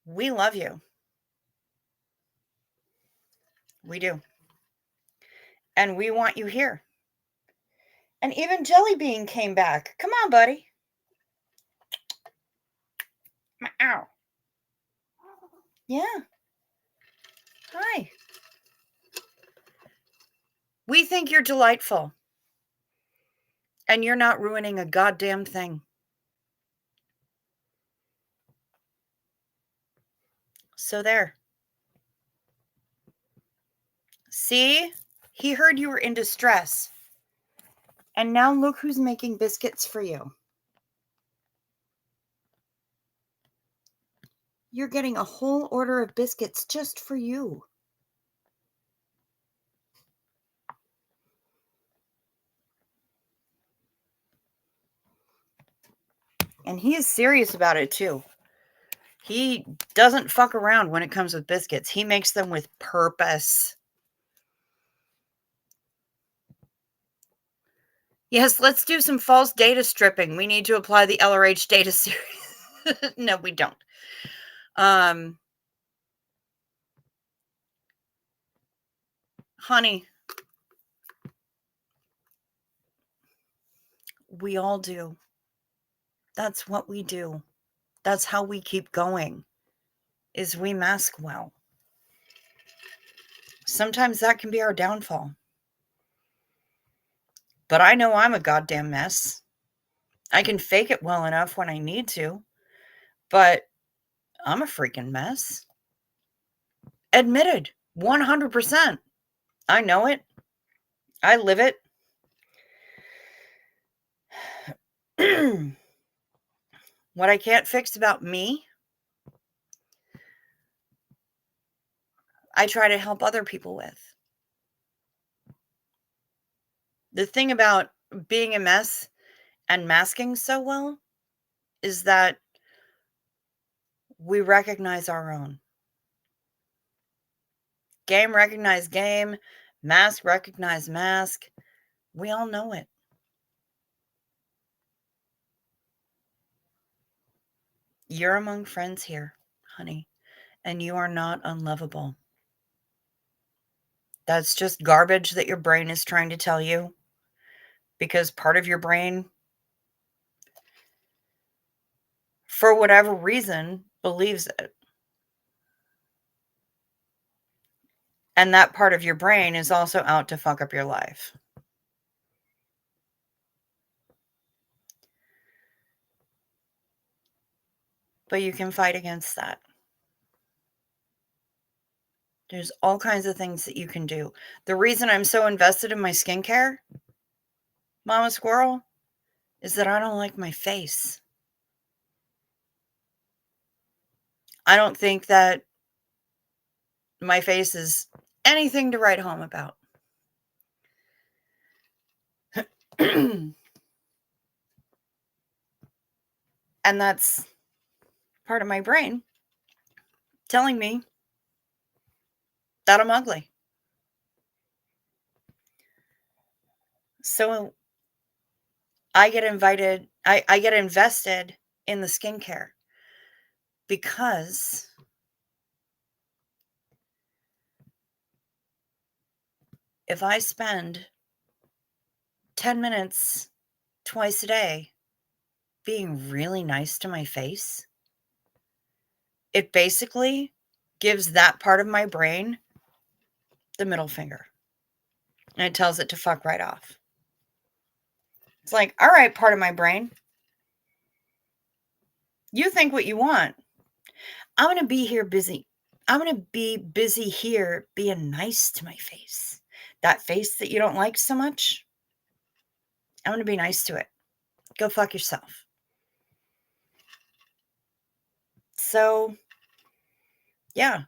[SPEAKER 1] We love you. We do. And we want you here. And even Jelly Bean came back. Come on, buddy. Ow. Yeah. Hi. We think you're delightful. And you're not ruining a goddamn thing. So there. See? He heard you were in distress. And now look who's making biscuits for you. You're getting a whole order of biscuits just for you. And he is serious about it too. He doesn't fuck around when it comes with biscuits. He makes them with purpose. Yes, let's do some false data stripping. We need to apply the LRH data series. No, we don't. Honey, we all do. That's what we do. That's how we keep going, is we mask well. Sometimes that can be our downfall. But I know I'm a goddamn mess. I can fake it well enough when I need to, but I'm a freaking mess. Admitted, 100%. I know it. I live it. What I can't fix about me, I try to help other people with. The thing about being a mess and masking so well is that we recognize our own. Game recognize game, mask recognize mask. We all know it. You're among friends here, honey, and you are not unlovable. That's just garbage that your brain is trying to tell you because part of your brain, for whatever reason, believes it. And that part of your brain is also out to fuck up your life. But you can fight against that. There's all kinds of things that you can do. The reason I'm so invested in my skincare, Mama Squirrel, is that I don't like my face. I don't think that my face is anything to write home about. And that's part of my brain telling me that I'm ugly. So I get invested in the skincare because if I spend 10 minutes twice a day being really nice to my face, it basically gives that part of my brain the middle finger. And it tells it to fuck right off. It's like, all right, part of my brain, you think what you want. I'm going to be here busy. I'm going to be busy here being nice to my face. That face that you don't like so much, I'm going to be nice to it. Go fuck yourself. So, yeah,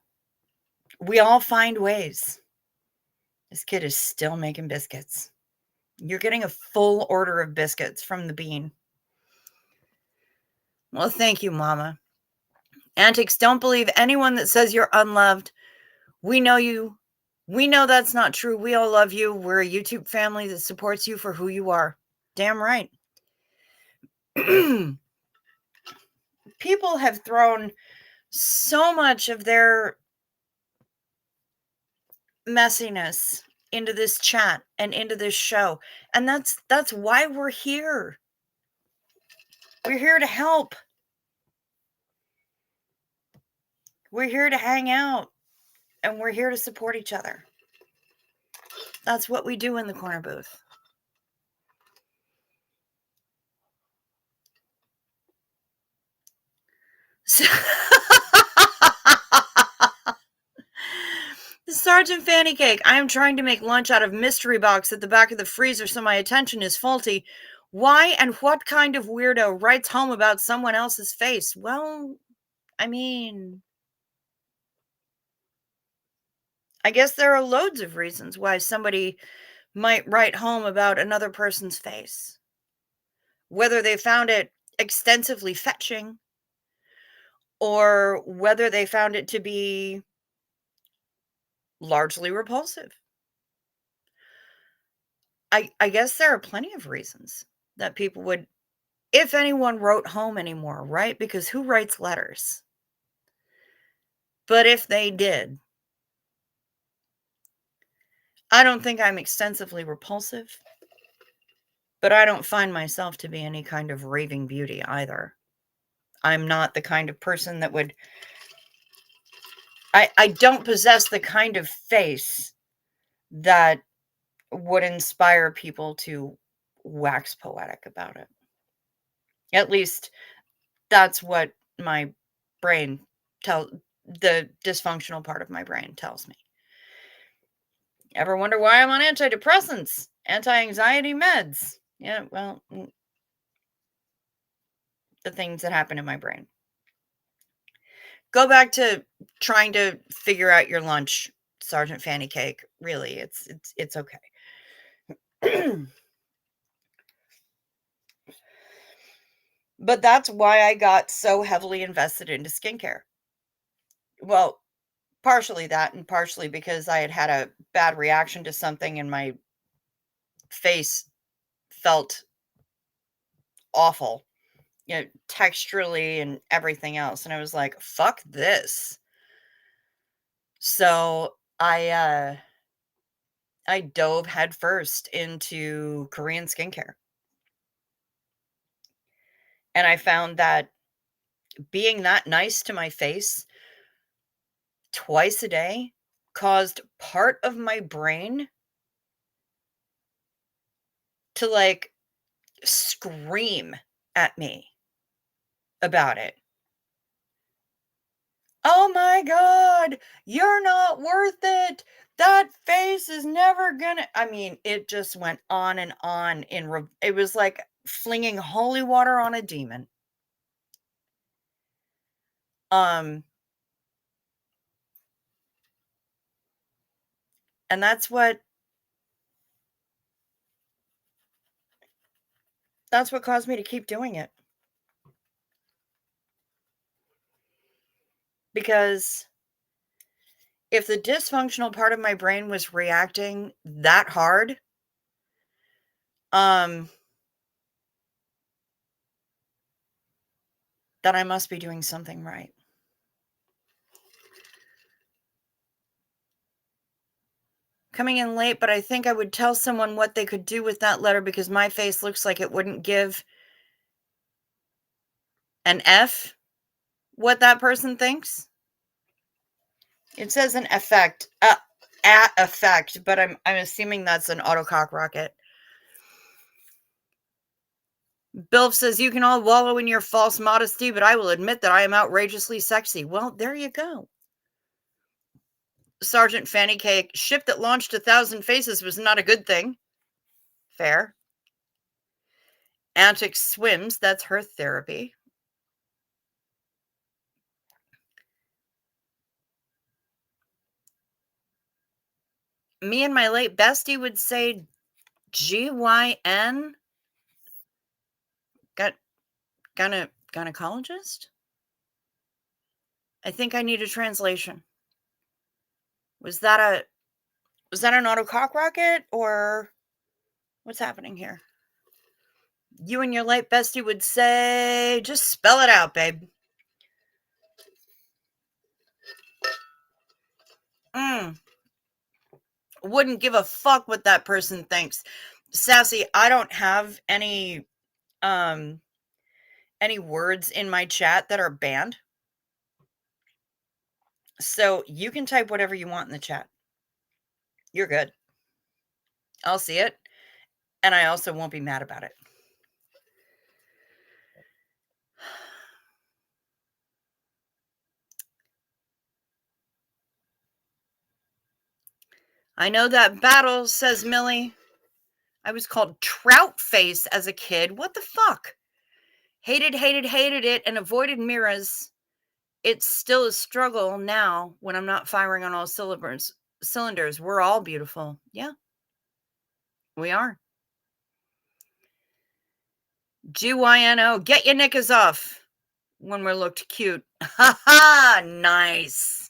[SPEAKER 1] we all find ways. This kid is still making biscuits. You're getting a full order of biscuits from the bean. Well, thank you, Mama. Antics, don't believe anyone that says you're unloved. We know you. We know that's not true. We all love you. We're a YouTube family that supports you for who you are. Damn right. People have thrown so much of their messiness into this chat and into this show. And that's why we're here. We're here to help. We're here to hang out. And we're here to support each other. That's what we do in the corner booth. So Sergeant Fanny Cake, I am trying to make lunch out of mystery box at the back of the freezer so my attention is faulty. Why and what kind of weirdo writes home about someone else's face? Well, I mean, I guess there are loads of reasons why somebody might write home about another person's face. Whether they found it extensively fetching or whether they found it to be largely repulsive. I guess there are plenty of reasons that people would, if anyone wrote home anymore, right? Because who writes letters? But if they did, I don't think I'm extensively repulsive, but I don't find myself to be any kind of raving beauty either. I'm not the kind of person that would, I don't possess the kind of face that would inspire people to wax poetic about it. At least that's what my brain the dysfunctional part of my brain tells me. Ever wonder why I'm on antidepressants, anti-anxiety meds? Yeah, well, the things that happen in my brain. Go back to trying to figure out your lunch, Sergeant Fanny Cake. Really, it's okay. But that's why I got so heavily invested into skincare. Well, partially that and partially because I had had a bad reaction to something and my face felt awful, texturally and everything else. And I was like, fuck this. So I dove headfirst into Korean skincare. And I found that being that nice to my face twice a day caused part of my brain to like scream at me about it. Oh my God, you're not worth it. That face is never gonna. I mean, it just went on and on. It was like flinging holy water on a demon. Um, and that's what caused me to keep doing it because if the dysfunctional part of my brain was reacting that hard, um, then I must be doing something right. Coming in late, but I think I would tell someone what they could do with that letter because my face looks like it wouldn't give an F what that person thinks. It says an effect, at effect, but I'm assuming that's an autocock rocket. Bilf says you can all wallow in your false modesty, but I will admit that I am outrageously sexy. Well, there you go. Sergeant Fanny Cake, ship that launched 1,000 faces was not a good thing. Fair. Antic swims, that's her therapy. Me and my late bestie would say GYN. Got gynecologist? I think I need a translation. Was that a was that an autocock rocket or what's happening here? You and your late bestie would say, just spell it out, babe. Mm. Wouldn't give a fuck what that person thinks. Sassy, I don't have um any words in my chat that are banned. So you can type whatever you want in the chat. You're good. I'll see it. And I also won't be mad about it. I know that battle, says Millie. I was called Trout Face as a kid. What the fuck? Hated it and avoided mirrors. It's still a struggle now when I'm not firing on all cylinders. We're all beautiful. Yeah, we are. GYNO, get your knickers off when we're looked cute. Ha ha, nice.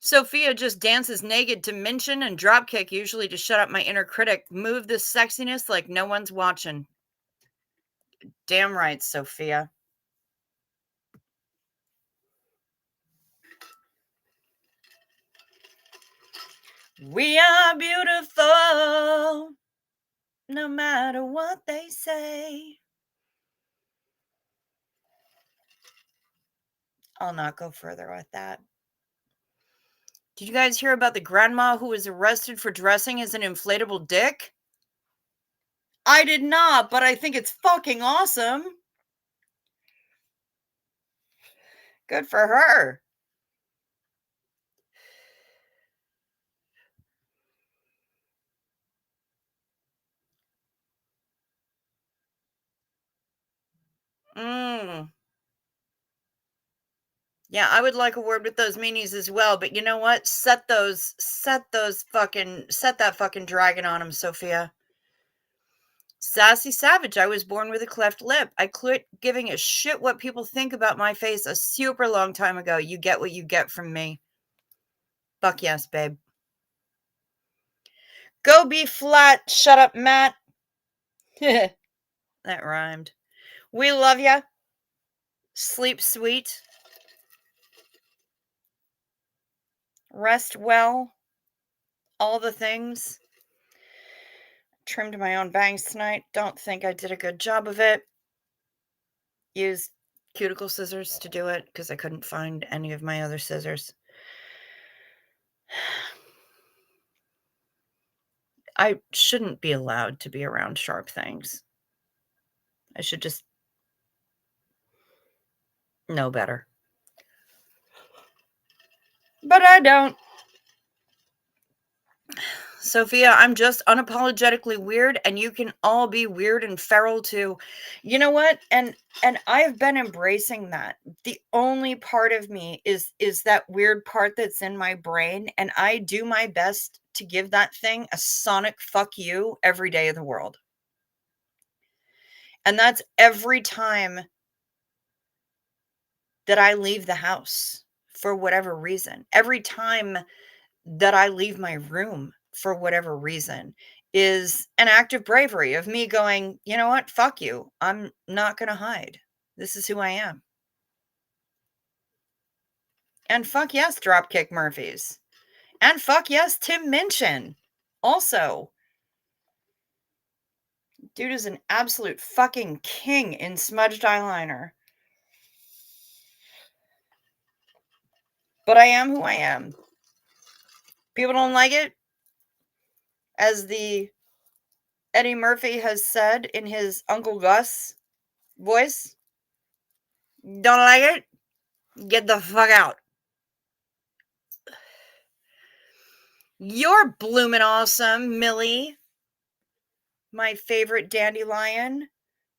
[SPEAKER 1] Sophia just dances naked to mention and dropkick, usually to shut up my inner critic. Move the sexiness like no one's watching. Damn right, Sophia. We are beautiful, no matter what they say. I'll not go further with that. Did you guys hear about the grandma who was arrested for dressing as an inflatable dick? I did not, but I think it's fucking awesome. Good for her. Yeah, I would like a word with those meanies as well, but you know what? Set that fucking dragon on him, Sophia. Sassy Savage, I was born with a cleft lip. I quit giving a shit what people think about my face a super long time ago. You get what you get from me. Fuck yes, babe. Go be flat. Shut up, Matt. That rhymed. We love ya. Sleep sweet. Rest well. All the things. Trimmed my own bangs tonight. Don't think I did a good job of it. Used cuticle scissors to do it because I couldn't find any of my other scissors. I shouldn't be allowed to be around sharp things. I should just know better. But I don't. Sophia, I'm just unapologetically weird, and you can all be weird and feral too. You know what? And I've been embracing that. The only part of me is that weird part that's in my brain, and I do my best to give that thing a sonic fuck you every day of the world. And that's every time that I leave the house for whatever reason. Every time that I leave my room for whatever reason is an act of bravery of me going, you know what? Fuck you. I'm not going to hide. This is who I am. And fuck yes, Dropkick Murphys. And fuck yes, Tim Minchin. Also, dude is an absolute fucking king in smudged eyeliner. But I am who I am. People don't like it. As the Eddie Murphy has said in his Uncle Gus voice, don't like it? Get the fuck out. You're bloomin' awesome, Millie. My favorite dandelion.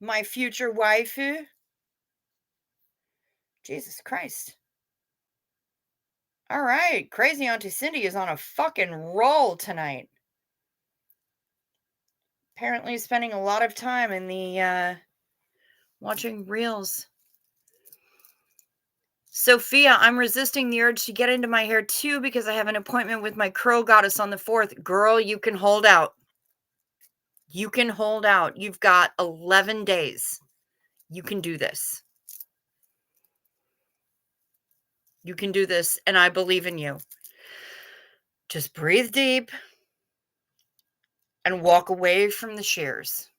[SPEAKER 1] My future waifu. Jesus Christ. All right. Crazy Auntie Cindy is on a fucking roll tonight. Apparently spending a lot of time in the watching reels. Sophia, I'm resisting the urge to get into my hair too because I have an appointment with my curl goddess on the 4th. Girl, you can hold out. You can hold out. You've got 11 days. You can do this. You can do this, and I believe in you. Just breathe deep and walk away from the shears.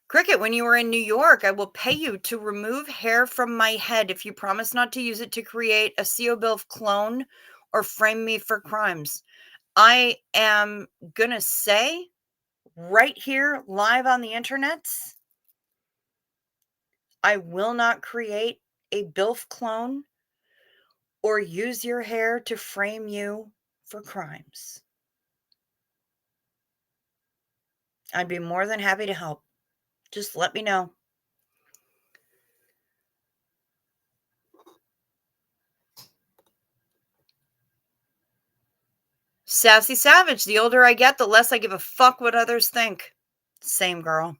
[SPEAKER 1] Cricket, when you are in New York, I will pay you to remove hair from my head if you promise not to use it to create a CO-Bilf clone or frame me for crimes. I am going to say right here, live on the internet, I will not create a Bilf clone or use your hair to frame you for crimes. I'd be more than happy to help. Just let me know. Sassy Savage, the older I get, the less I give a fuck what others think. Same girl.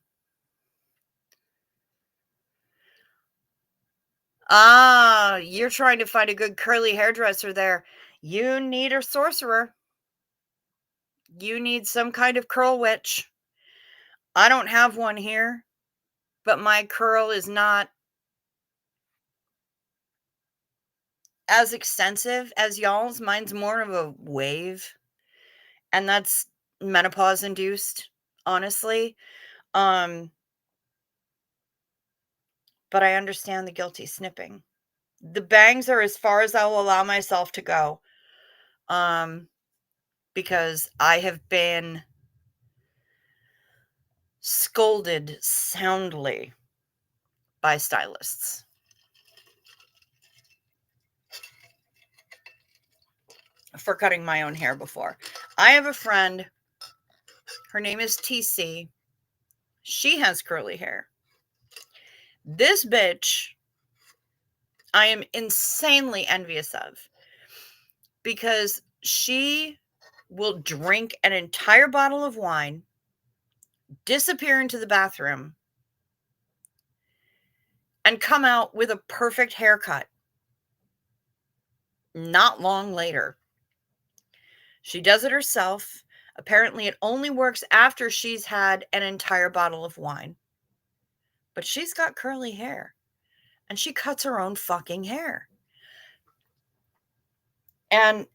[SPEAKER 1] Ah, you're trying to find a good curly hairdresser there. You need a sorcerer. You need some kind of curl witch. I don't have one here, but my curl is not as extensive as y'all's. Mine's more of a wave, and that's menopause induced, honestly. But I understand the guilty snipping. The bangs are as far as I will allow myself to go. Because I have been scolded soundly by stylists. For cutting my own hair before. I have a friend, her name is TC. She has curly hair. This bitch, I am insanely envious of because she will drink an entire bottle of wine, disappear into the bathroom, and come out with a perfect haircut not long later. She does it herself. Apparently, it only works after she's had an entire bottle of wine. But she's got curly hair, and she cuts her own fucking hair. And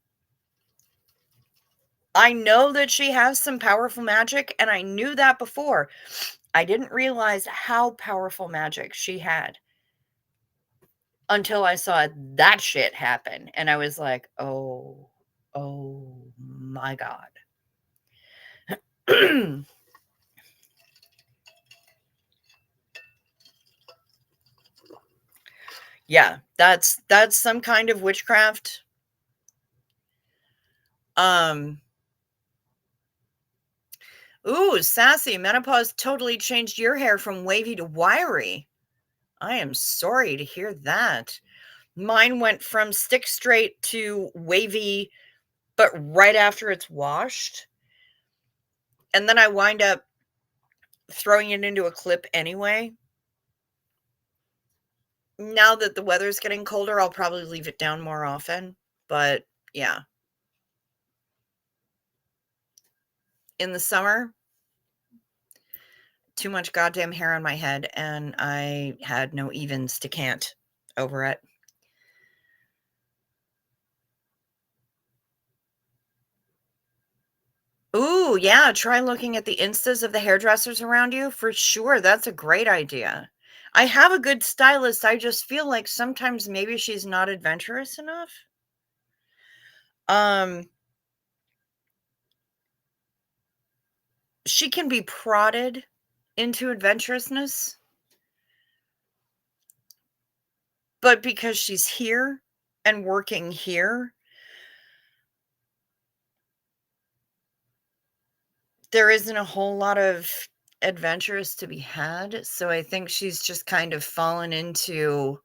[SPEAKER 1] I know that she has some powerful magic, and I knew that before. I didn't realize how powerful magic she had until I saw that shit happen. And I was like, oh my God. Yeah, that's some kind of witchcraft. Um, Ooh, sassy. Menopause totally changed your hair from wavy to wiry. I am sorry to hear that. Mine went from stick straight to wavy, but right after it's washed. And then I wind up throwing it into a clip anyway. Now that the weather's getting colder, I'll probably leave it down more often. But yeah, in the summer, too much goddamn hair on my head, and I had no evens to cant over it. Ooh, yeah, try looking at the Instas of the hairdressers around you. For sure, that's a great idea. I have a good stylist, I just feel like sometimes maybe she's not adventurous enough. Um, she can be prodded into adventurousness, but because she's here and working here, there isn't a whole lot of adventurous to be had, so I think she's just kind of fallen into,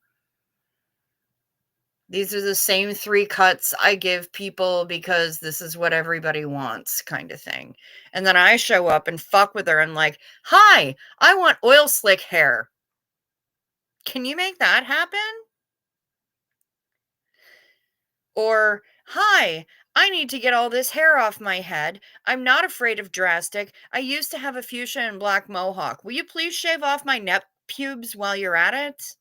[SPEAKER 1] "These are the same 3 cuts I give people because this is what everybody wants," kinda thing, and then I show up and fuck with her and like, "Hi, I want oil slick hair. Can you make that happen?" Or, "Hi, I need to get all this hair off my head. I'm not afraid of drastic. I used to have a fuchsia and black mohawk. Will you please shave off my neck pubes while you're at it?"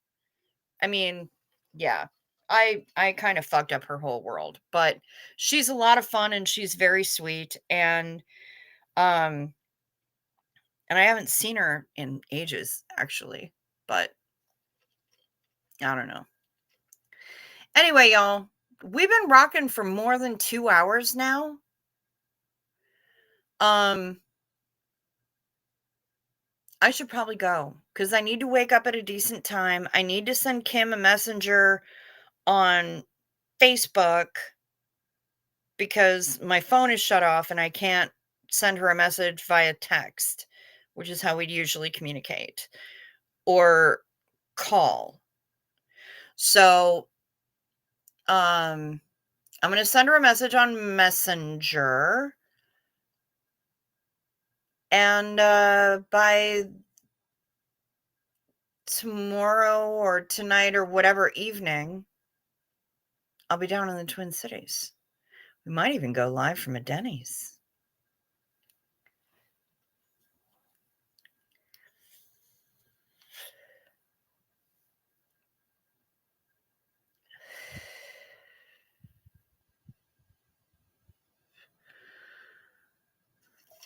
[SPEAKER 1] I mean, yeah. I kind of fucked up her whole world, but she's a lot of fun and she's very sweet, um and I haven't seen her in ages actually, but I don't know. Anyway, y'all, we've been rocking for more than 2 hours now. Um I should probably go because I need to wake up at a decent time. I need to send Kim a messenger on Facebook because my phone is shut off and I can't send her a message via text, which is how we'd usually communicate, or call. So, I'm going to send her a message on Messenger, and by tomorrow or tonight or whatever evening, I'll be down in the Twin Cities. We might even go live from a Denny's.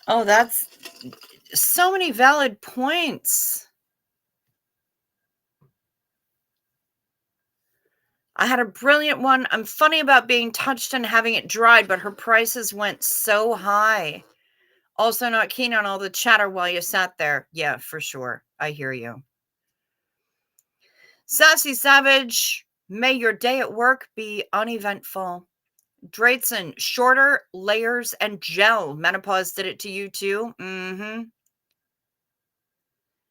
[SPEAKER 1] Oh, that's so many valid points. I had a brilliant one. I'm funny about being touched and having it dried, but her prices went so high. Also, not keen on all the chatter while you sat there. Yeah, for sure. I hear you. Sassy Savage, may your day at work be uneventful. Drayton, shorter layers and gel. Menopause did it to you too. Mm-hmm.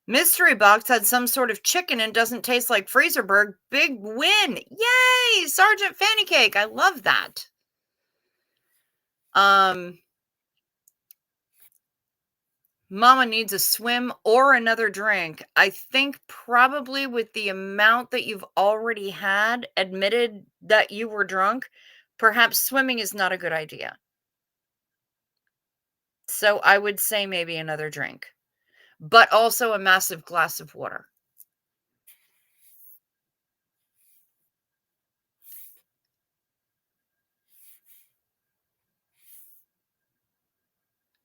[SPEAKER 1] Mystery Box had some sort of chicken and doesn't taste like Freezerberg. Big win. Yay! Sergeant Fanny Cake. I love that. Um, Mama needs a swim or another drink. I think probably with the amount that you've already had admitted that you were drunk, perhaps swimming is not a good idea. So I would say maybe another drink, but also a massive glass of water.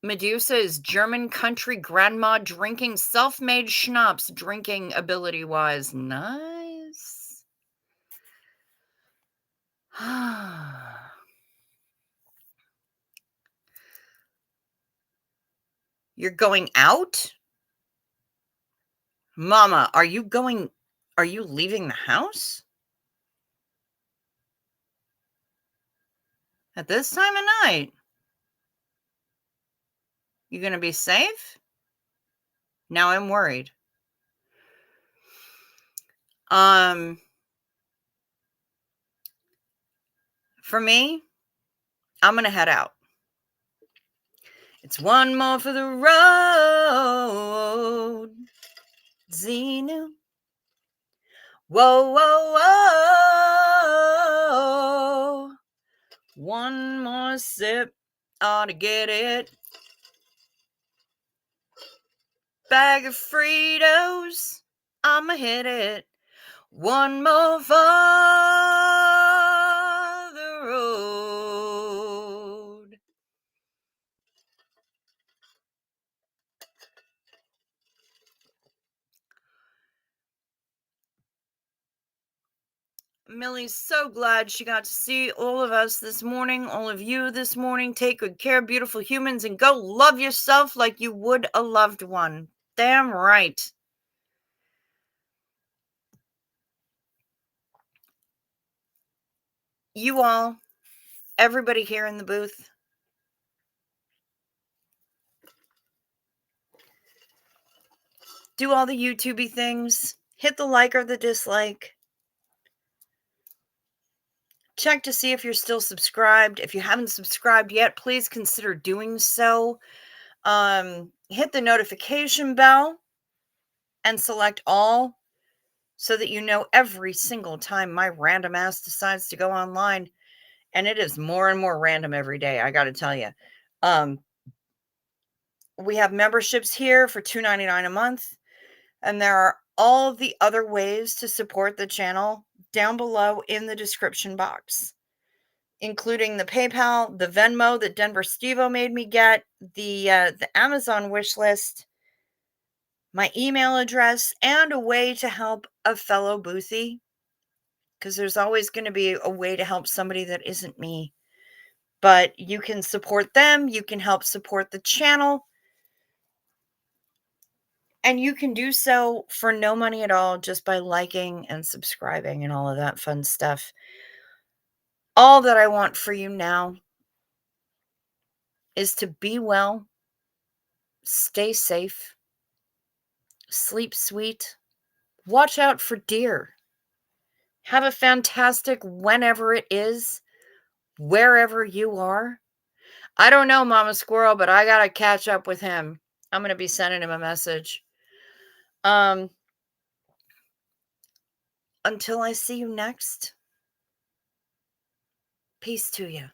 [SPEAKER 1] Medusa is German country grandma drinking self-made schnapps, drinking ability-wise. Nice. You're going out? Mama, are you leaving the house? At this time of night? You gonna be safe? Now I'm worried. Um, for me, I'm gonna head out. It's one more for the road. Xenu. Whoa, whoa, whoa. One more sip ought to get it. Bag of Fritos, I'ma hit it. One more for the road. Millie's so glad she got to see all of us this morning, all of you this morning. Take good care, beautiful humans, and go love yourself like you would a loved one. Damn right. You all, everybody here in the booth, do all the YouTubey things. Hit the like or the dislike. Check to see if you're still subscribed. If you haven't subscribed yet, please consider doing so. Hit the notification bell and select all so that you know every single time my random ass decides to go online. And it is more and more random every day, I got to tell you. We have memberships here for $2.99 a month. And there are all the other ways to support the channel down below in the description box, including the PayPal, the Venmo that Denver Stevo made me get, the Amazon wish list, my email address, and a way to help a fellow boothy, because there's always going to be a way to help somebody that isn't me. But you can support them, you can help support the channel, and you can do so for no money at all just by liking and subscribing and all of that fun stuff. All that I want for you now is to be well, stay safe, sleep sweet, watch out for deer. Have a fantastic whenever it is, wherever you are. I don't know, Mama Squirrel, but I gotta catch up with him. I'm gonna be sending him a message. Until I see you next, peace to you.